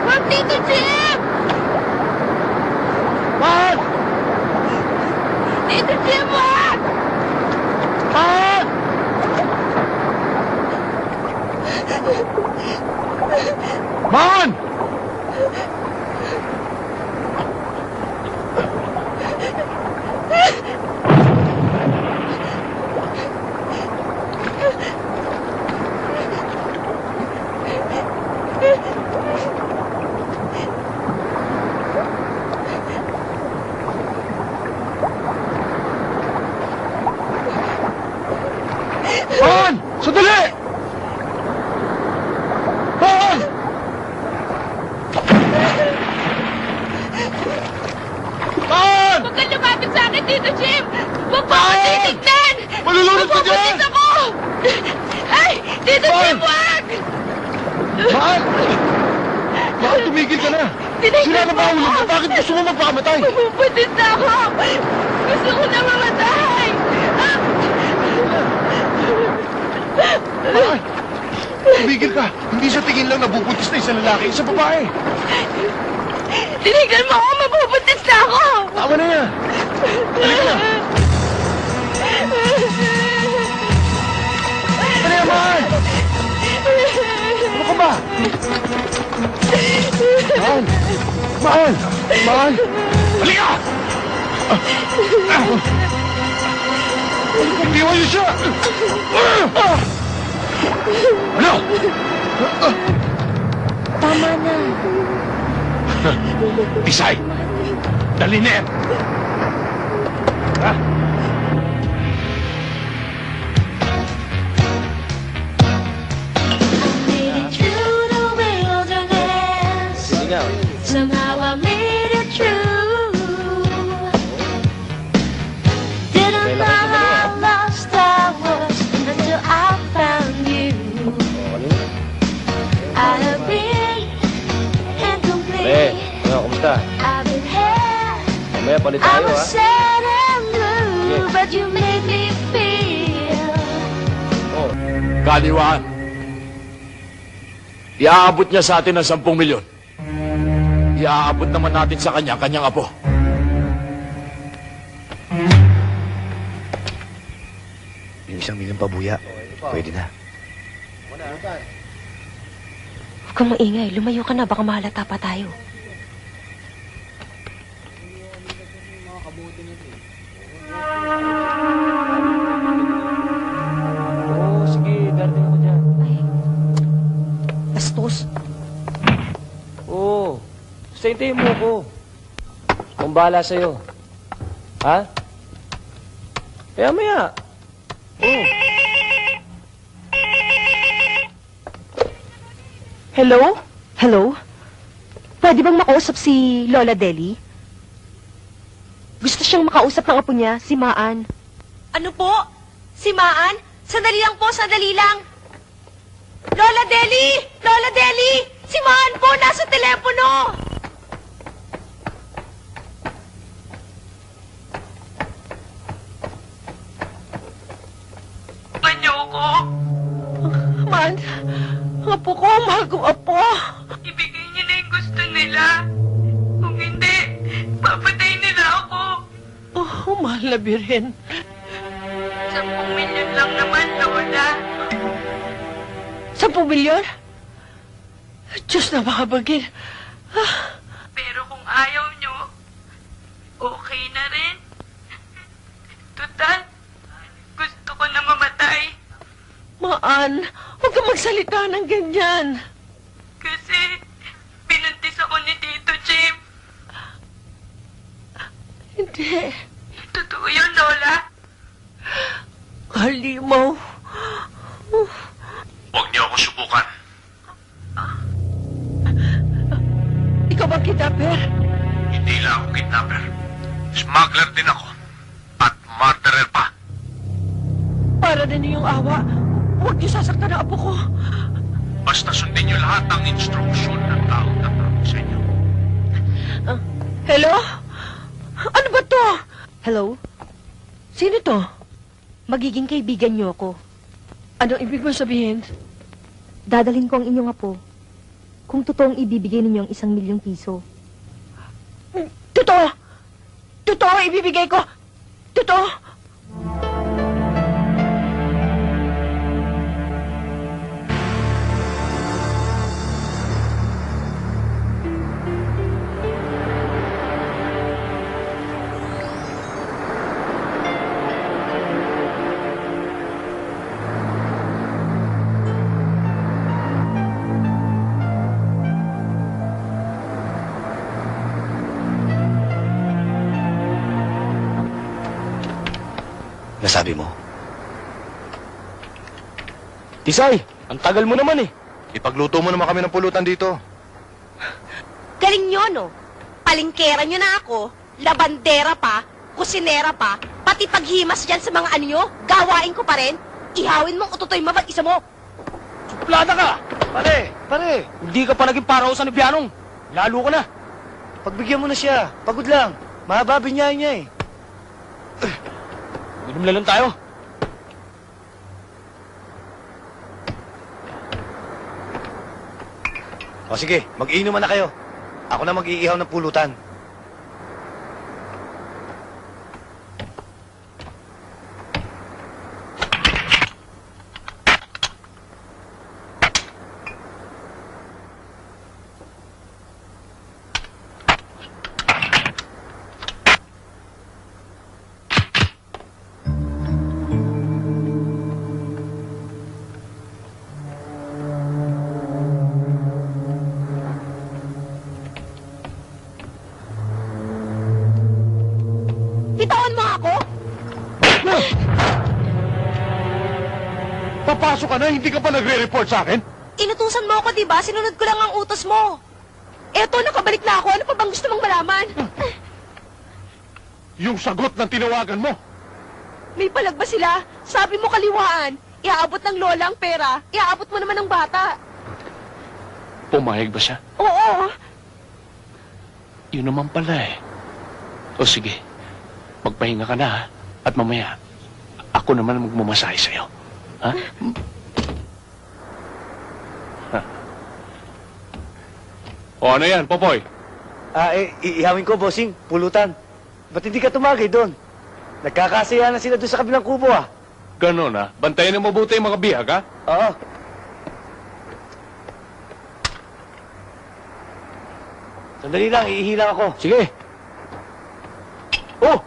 Wag, Tito Jim! Man! Tito Jim, wag! Man! Man! Man! Sandali! Man! Man! Huwag kang lumapit sa akin, Tito Jim! Huwag mo ako titignan! Malulunod ka dyan! Mapupulis ako! Ay! Tito Jim, wag! Man! Bakit tumigil ka na? Sila na ba ang ulo mo? Bakit gusto mo magpakamatay? Mabubutis na ako! Gusto ko na mamatay! Bakit? Tumigil ka. Hindi sa tingin lang nabubuntis na isang lalaki, isang babae. Tinignan mo ako! Mabubutis na ako! Tama na yan. Halika na. Ano yan, mahal? Ano ka ba? Mahal! Mahal! Mahal! Halika! Iwan niyo siya! Ano? Tama na. Isay! Dali na yan! Ha? Made it through the wilderness. Somehow I made it through. Didn't know how lost I was until I found you. I have been incomplete. Kumusta? I've been here. Mamaya palit I was sad and blue, but you made me feel. Kaliwaan. Iaabot niya sa atin ng 10 milyon. Iaabot naman natin sa kanya, kanyang apo. Yung 1 milyon pabuya, pwede na. Huwag kang maingay. Lumayo ka na. Baka mahalata pa tayo. Oo, sige, darating ako dyan. Bastos. Oo, basta hintayin mo ako. Kung bahala sa'yo. Ha? Kaya maya. Oo. Hello? Hello? Pwede bang makausap si Lola Deli? Gusto siyang makausap ng apo niya, si Maan. Ano po? Si Maan? Sandali lang po, sandali lang. Lola Deli! Lola Deli! Si Maan po, nasa telepono! Manyo ko? Man, ang apo ko, mahal kong apo. Ibigay niyo na yung gusto nila. Kung hindi, papatay nila ako. Oh, mahal na birin. 10 milyon lang naman, Lola. 10 milyon? Diyos na makabagin. Pero kung ayaw nyo, okay na rin. Total, gusto ko na mamatay. Maan, huwag ka magsalita ng ganyan. Kasi, binuntis ako ni Tito Jim. Hindi. Totoo yun, Lola. Halimaw. Huwag niyo ako subukan. Ikaw ba kidnapper? Hindi lang ako kidnapper. Smuggler din ako. At murderer pa. Para na niyong awa. Huwag niyo sasaktan ang apo ko. Basta sundin niyo lahat ng instruksyon ng taong tatawag sa inyo. Hello? Ano ba to? Hello? Sino to? Magiging kaibigan niyo ako. Anong ibig mo sabihin? Dadalhin ko ang inyong apo. Kung totoong ibibigay ninyo ang 1 milyong piso. Totoo! Totoo, ibibigay ko! Totoo! Nasabi mo? Tisay, ang tagal mo naman eh. Ipagluto mo naman kami ng pulutan dito. Galing nyo, no? Palingkera nyo na ako, labandera pa, kusinera pa, pati paghimas dyan sa mga anyo, gawain ko pa rin. Ihawin mong ututoy mo mag-isa mo. Suplada ka! Pare! Hindi ka pa naging paraw sa Nibianong. Lalo ka na. pagbigyan mo na siya. Pagod lang. Mahaba binyahe niya eh. Inom na lang tayo. O sige, mag-iinuman na kayo. Ako na mag-iihaw ng pulutan. Bitawan mo ako! Papasok ka na, hindi ka pa nagre-report sa akin? Inutusan mo ako, di ba? Sinunod ko lang ang utos mo. Eto, nakabalik na ako. Ano pa bang gusto mong malaman? Yung sagot ng tinawagan mo. May palag ba sila? Sabi mo kaliwaan. Iaabot ng lola ang pera. Iaabot mo naman ng bata. Pumayag ba siya? Oo. Yun naman pala eh. O sige, magpahinga ka na ha. At mamaya, ako naman ang magmamasahe sa'yo. Ha? Ha? O ano yan, Popoy? Iihawin ko, bossing. Pulutan. Ba't hindi ka tumagay doon? Nagkakasaya na sila doon sa kabilang kubo ah. Ganun ha? Bantayan na mabuti yung mga bihag ha? Oo. Sandali lang, iihilang ako. Sige. Oh!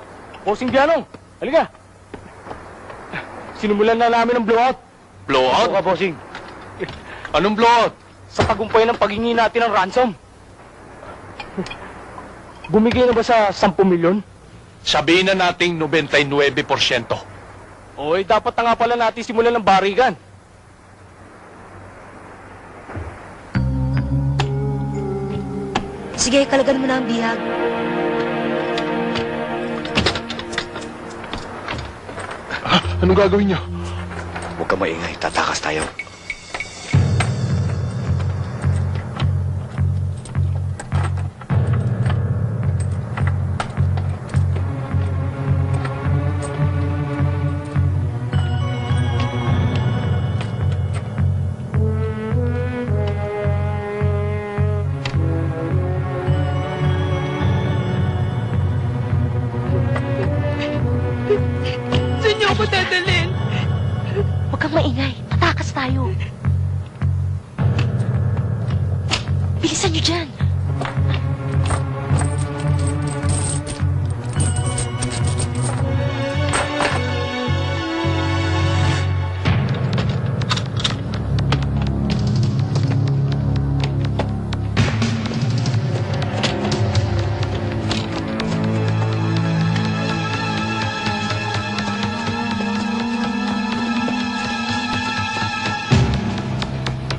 Bossing Bianong! Halika! Sinimulan na namin ang blowout. Blowout? Ako ka, bossing. Anong blowout? Sa tagumpay ng paghingi natin ng ransom. Bumigay na ba sa 10 milyon? Sabihin na nating 99%. Oy, dapat na nga pala natin simulan ng barigan. Sige, kalagan mo na ang bihag. Anong gagawin niyo? Huwag ka maingay, tatakas tayo. Saan niyo ako dadalhin? Huwag kang maingay. Tatakas tayo. Bilisan niyo dyan.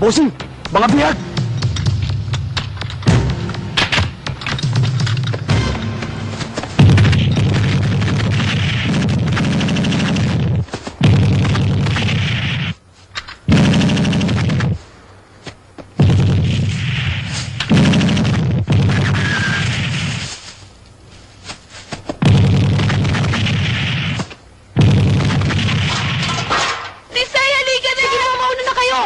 Bossing! Mga bihag! Tisay, halika na! Sige na, mauna na kayo!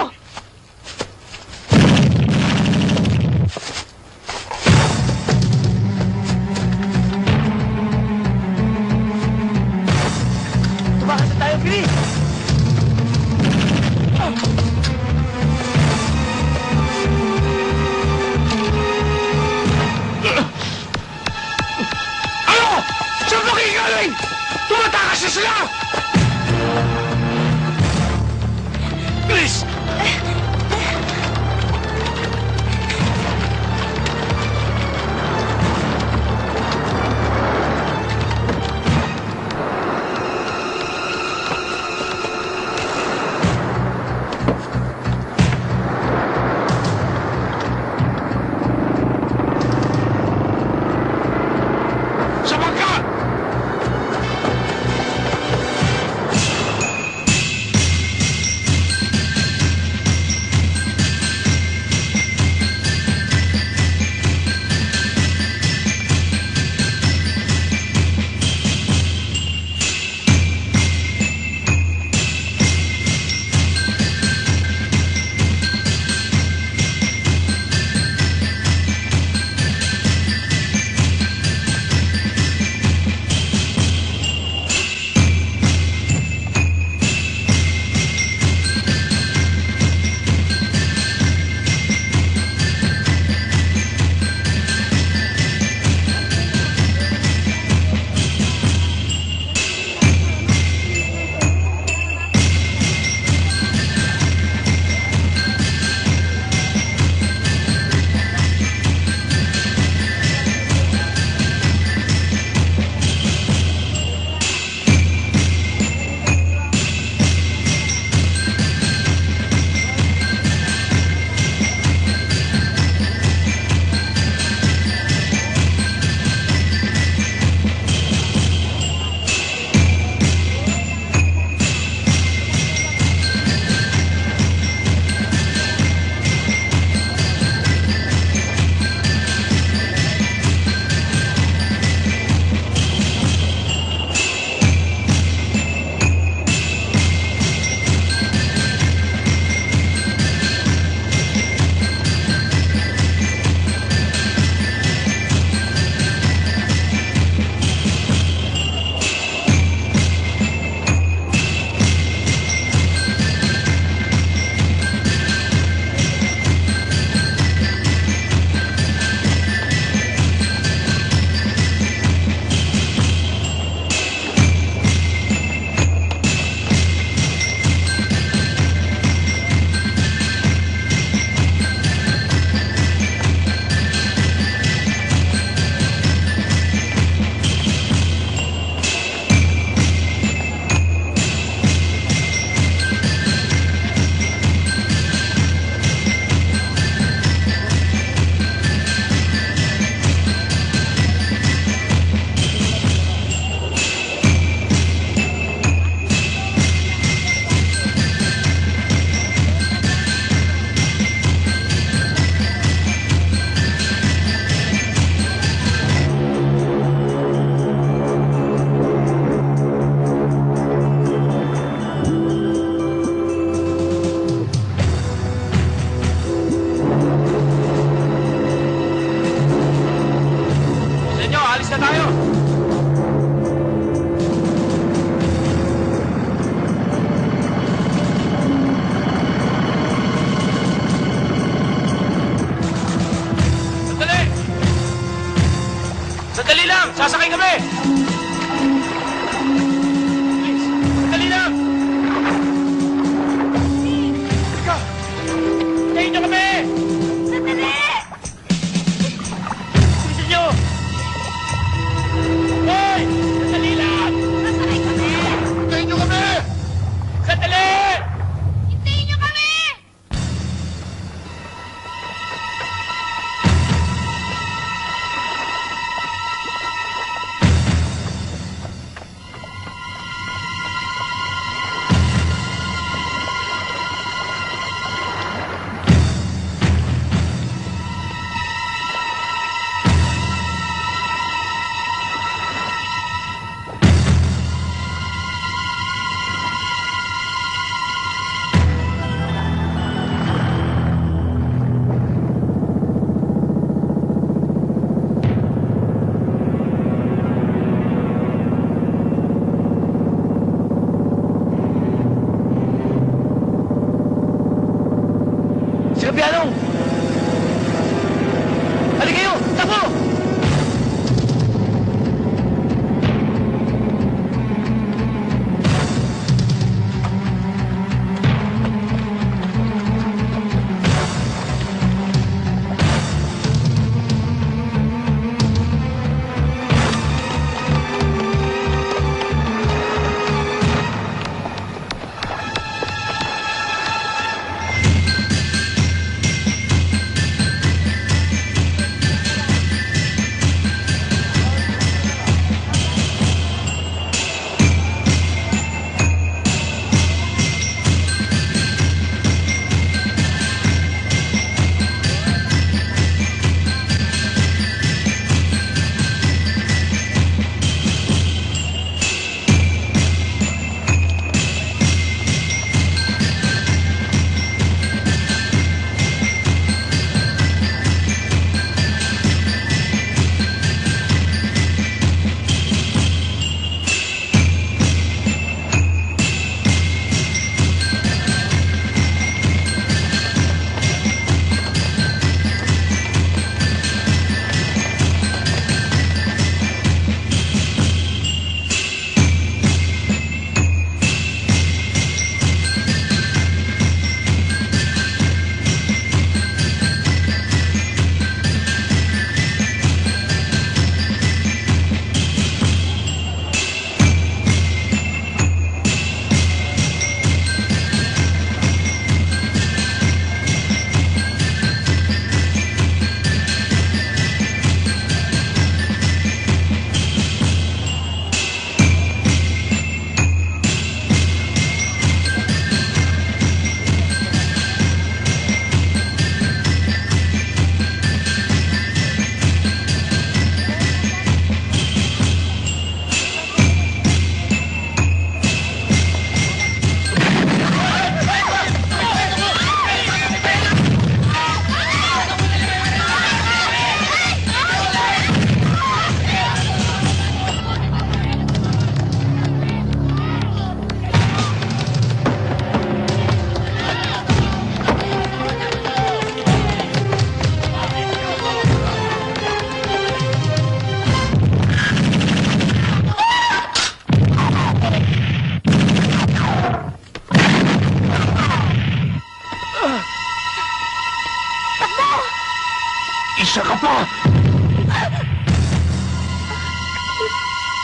Isa ka pa!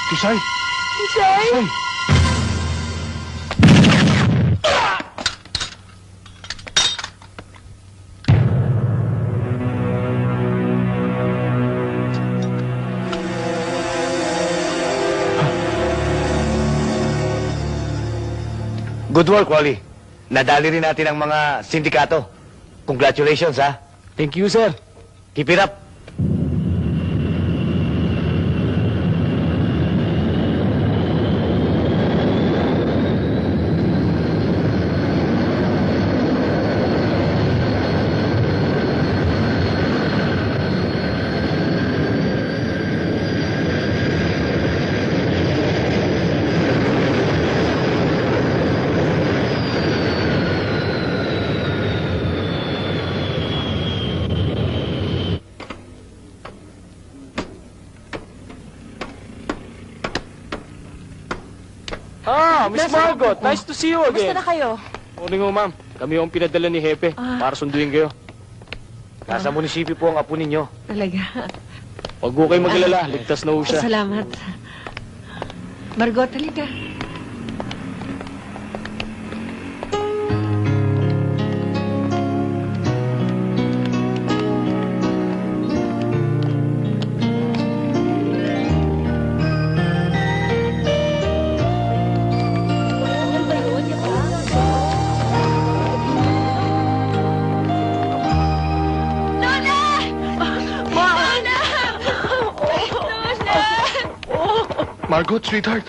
Tisay! Isay? Tisay! Good work, Wally. Nadali rin natin ang mga sindikato. Congratulations, ha? Thank you, sir. Keep it up. Miss Margot, nice to see you again. Basta na kayo? Morning, ma'am. Kami yung pinadala ni Hepe para sunduin kayo. Nasa munisipyo po ang apo ninyo. Talaga. Huwag ko kayo maglala, ligtas na ho siya. Salamat. Margot, halika. Margot, sweetheart.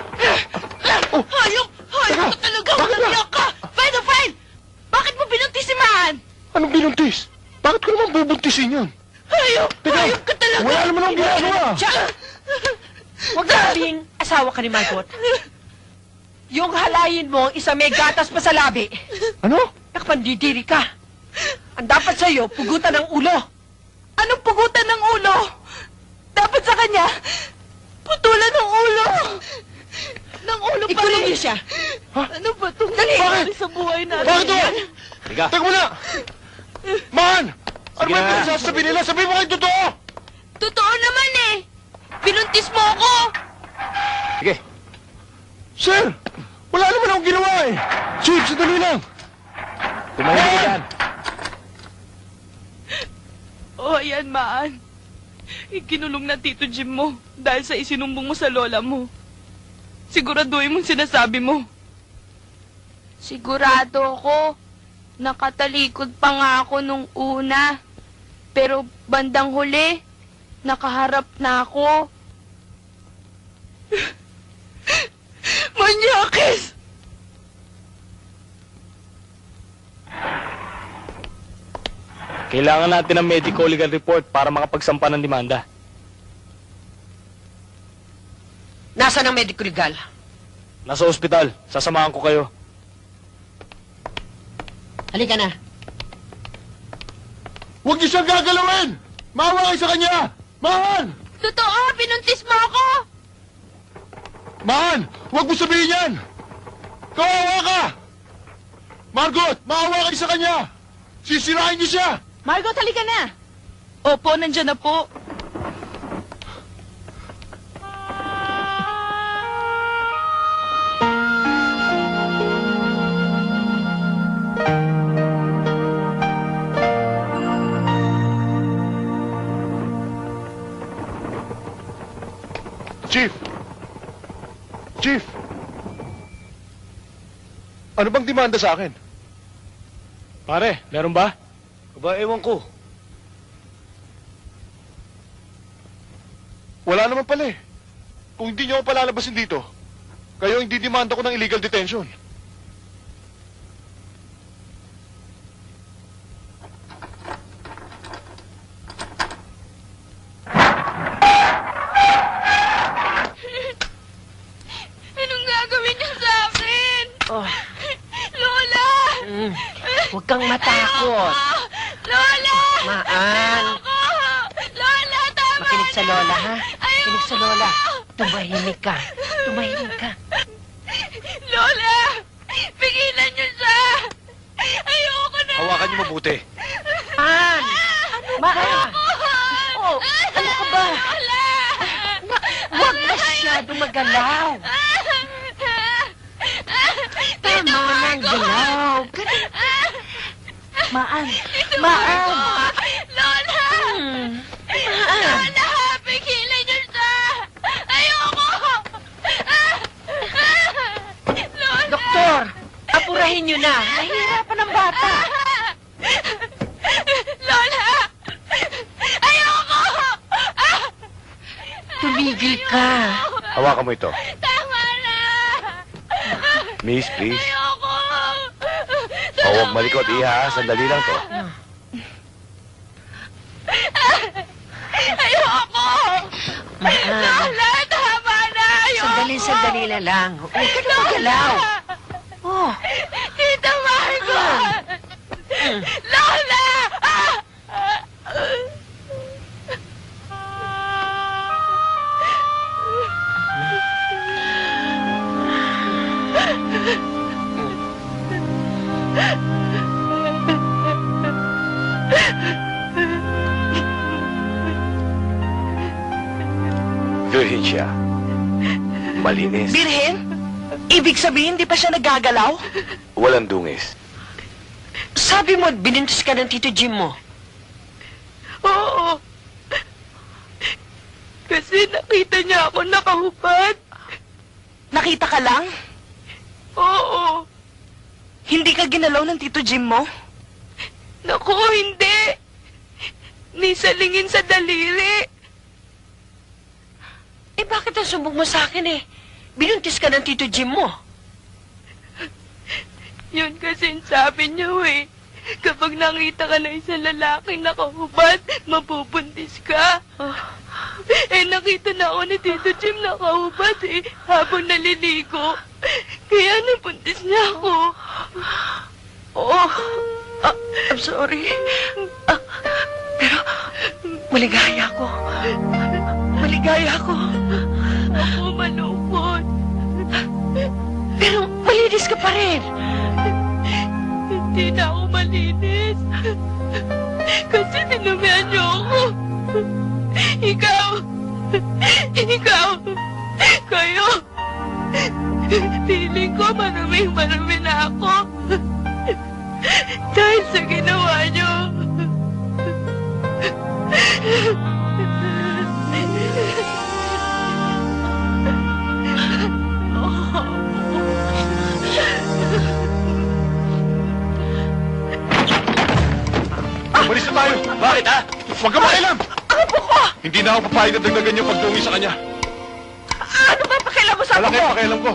Hayop! Hayop ka talaga! Walang ka! Fine! Bakit mo binuntis si Man? Anong binuntis? Bakit ko naman bubuntisin yan? Hayop! Teka, Hayop ka talaga! wala naman akong ginagawa. Huwag na sabihin, asawa ka ni Margot. Yung halayin mo, isa may gatas pa sa labi. Ano? Nakapandidiri ka. Ang dapat sa'yo, pugutan ng ulo. Anong pugutan ng ulo? Dapat sa kanya, putulan ng ulo! Ng ulo pa Ikulong rin! niyo siya. Ano ba itong Dali! nangyayari sa buhay natin? Bakit to? Halika. Teka muna! Man! Ano Sige ba na. yung sasabi nila? Sabihin mo kayo totoo! Totoo naman eh! Pinuntis mo ako! Sige. Sir! Wala naman akong ginawa eh! Chief, sandali lang! Tumahimik ka dyan. Oh, ayan, Maan. Ikinulong na Tito Jim mo dahil sa isinumbong mo sa lola mo. Siguraduhin mo sinasabi mo. Sigurado ako. Nakatalikod pa nga ako nung una. Pero bandang huli, nakaharap na ako. Manyakis! Kailangan natin ng medical legal report para makapagsampa ng demanda. Nasaan ang medical legal? Nasa ospital. Sasamahan ko kayo. Halika na. Huwag niyo siyang gagalawin! Maawa kayo sa kanya! Man! Totoo, pinuntis mo ako! Man! Huwag mo sabihin yan! Kawawa ka! Margot! Maawa kayo sa kanya! Sisirain niyo siya! Margot, halika na! Opo, nandyan na po. Chief! Chief! Ano bang demanda sa akin? Pare, meron ba? Aba, ewan ko. Wala naman pala eh. Kung hindi niyo ako palalabasin dito, kayo hindi demanda ko ng illegal detention. Anong gagawin niya sa akin? Oh, Lola! huwag kang matakot. Lola! Maan, Ako! Lola, tama makinig sa na! Lola, ha? Ayoko! Makinig sa Lola. Tumahimik ka. Tumahimik ka. Lola! Pigilan niyo siya! Ayoko na! Hawakan niyo mabuti. Maan! Maan! Ano ka ba? Huwag masyadong magalaw. Tama na ang galaw. Maan. Maan. Lola! Lola, pigilan niyo siya! Ayoko! Lola! Doktor, apurahin niyo na. Nahihirapan ang bata. Lola! Ayoko! Tumigil ka. Hawakan mo ito. Tama na! Miss, please. Ayoko! O, huwag malikot, Iha. Sandali lang to. Ayoko! Lola, tama na! Ayoko! Sandali na lang. Huwag ka na magalaw. Oh, Tita Margot! Lola! Virgin siya. Malinis. Birhen? Ibig sabihin, di pa siya nagagalaw? Walang dungis. sabi mo, binintis ka ng Tito Jim mo. Oo. Kasi nakita niya ako nakahubad. Nakita ka lang? Oo. Hindi ka ginalaw ng Tito Jim mo? Naku, hindi. Nisalingin sa daliri. Eh, bakit ang sumbong mo sa akin eh? Binuntis ka ng Tito Jim mo. Yun kasi sabi niya eh. Kapag nakita ka na isang lalaking nakahubad, mapupundis ka. Eh, nakita na ako ni Tito Jim nakahubad eh, habang naliligo. Kaya napundis niya ako. Oh, I'm sorry. Pero, maligaya ako. Maligaya ako. Ako malungkot. Pero, malinis ka pa rin. Hindi na ako malinis. Kasi tinumihan niyo ako. Ikaw, kayo. Feeling ko marumi na ako. Dahil sa ginawa niyo. Umalis na tayo! Bakit, ha? Huwag ka makialam! Hindi na ako papayag na dagdagan yung pagdungi sa kanya. Ano ba pakialam mo sa Malaki ang pakialam ko.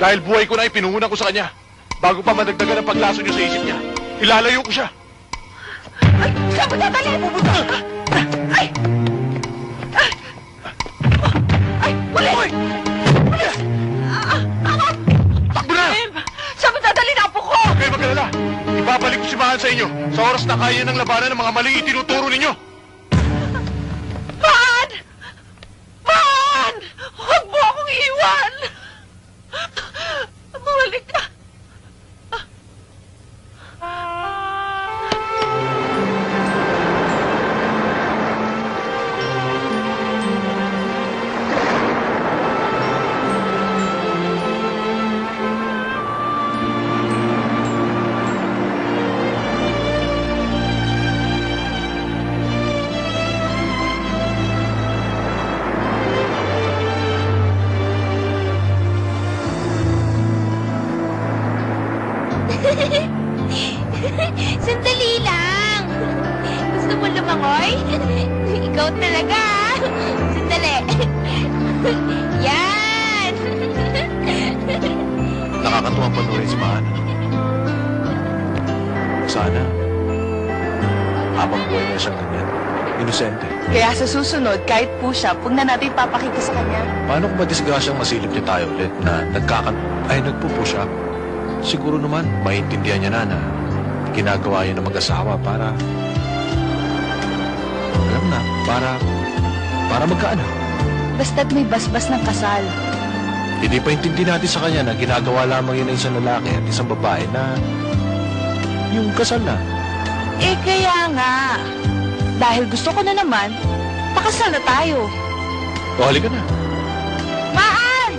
Dahil buhay ko na ipinuhunan ko sa kanya. Bago pa madagdagan ang paglaso niyo sa isip niya, ilalayo ko siya. Saan mo dadalhin? Ay! Ay! Ulit! Takbo na! Saan mo dadalhin ang apo ko? Huwag kayo mag-alala. Ibabalik ko si Mahan sa inyo sa oras na kaya ng labanan ng mga maling itinuturo ninyo. Man! Man! Huwag mo akong iwan! Bumalik ka! Sandali lang. Gusto mo lumangoy? Ikaw talaga. Sandali. Yan. Nakakatuwang panurin si Mahan. Sana, habang buhay niya siyang ganyan. Inosente. Kaya sa susunod, kahit po siya, huwag na natin papakita sa kanya. Paano kung madisgrasyang masilip niya tayo ulit na nagpupush up? Siguro naman, maintindihan niya na ginagawa niya ng mag-asawa para magkaanak. Basta't may basbas ng kasal. Hindi pa intindi natin sa kanya na ginagawa lamang yun ng isang lalaki at isang babae na yung kasal na. Eh kaya nga, dahil gusto ko na naman, pakasal na tayo. O, halika na. Maan!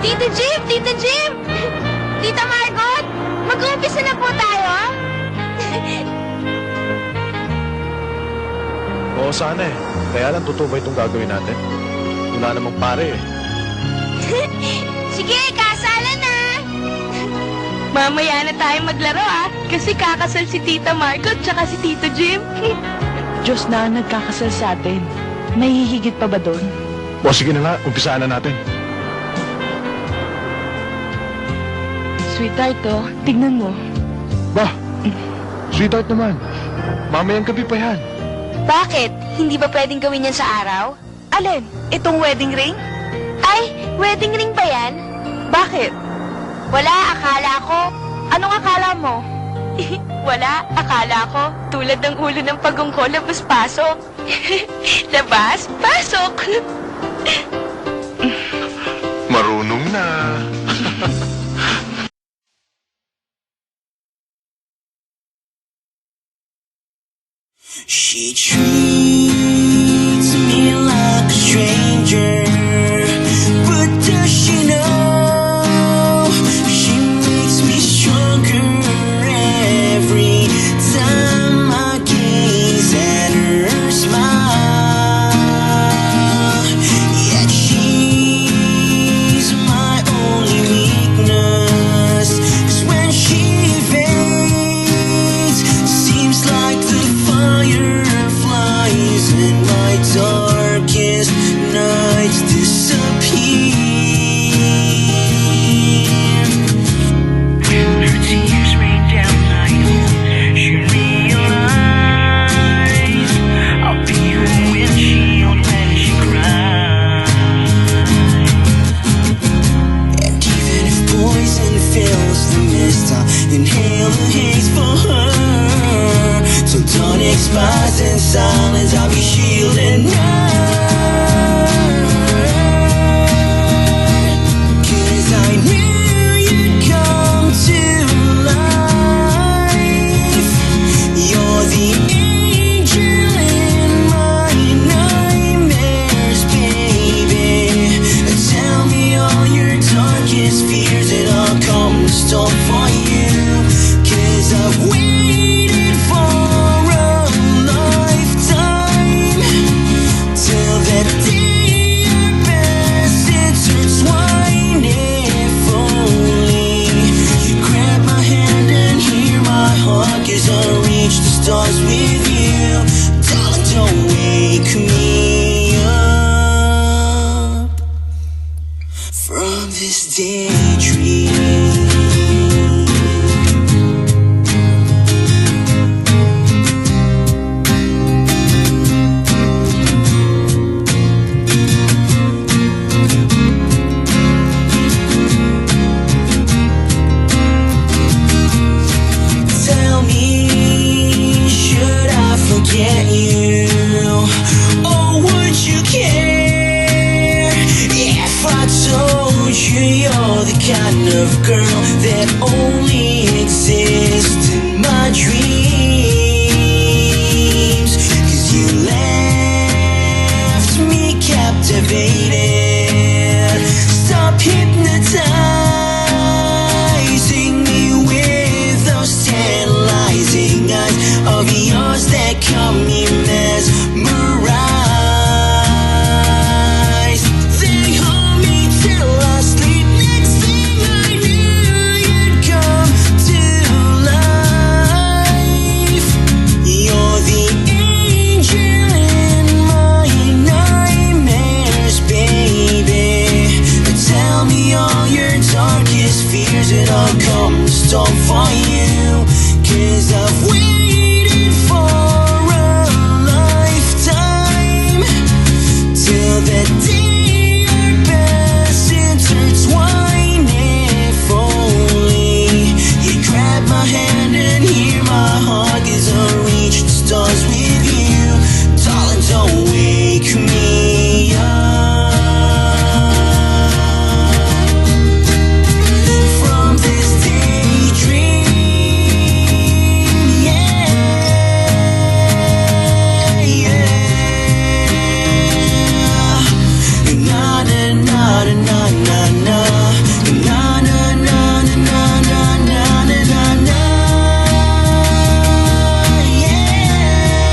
Tito Jim! Tito Jim! Tita Margot! Mag-uumpisa na po tayo? Oo, sana eh. Kaya lang, totoo ba itong gagawin natin? Wala namang pare eh. Sige, kasalan na! Mamaya na tayo maglaro kasi kakasal si Tita Margot tsaka si Tito Jim. Diyos na ang nagkakasal sa atin. May hihigit pa ba doon? O, sige na nga, umpisaan na natin. Sweetheart, tignan mo. Bah, sweetheart naman. Mamayang gabi pa yan. Bakit? Hindi ba pwedeng gawin yan sa araw? Alin? Itong wedding ring? Ay, wedding ring ba yan? Bakit? Wala, akala ko. Anong akala mo? Wala, akala ko. Tulad ng ulo ng pagungkol, labas-pasok. Labas, pasok. Marunong na. She treats me like a stranger, but does she know she makes me stronger every time I gaze at her smile? Yet she's my only weakness, 'cause when she fades, seems like the fireflies in my darkest nights disappear. Her tears rain down like she realizes I'll be her windshield when she cries. And even if poison fills the mist, I'll inhale the haze for her. So don't expose in silence, I'll be shielding her. 'Cause I knew you'd come to life. You're the angel in my nightmares, baby. Tell me all your darkest fears and I'll come to stop for you. 'Cause I've waited for a lifetime till that day our paths intertwine. If only you grab my hand and hear my heart, 'cause I reach the stars with you. Darling, don't wake me up from this daydream. Tell me, should I forget you? Or would you care if I told you you're the kind of girl that only exists in my dreams? 'Cause you left me captivated. Stop hypnotizing me with those tantalizing eyes of yours that caught me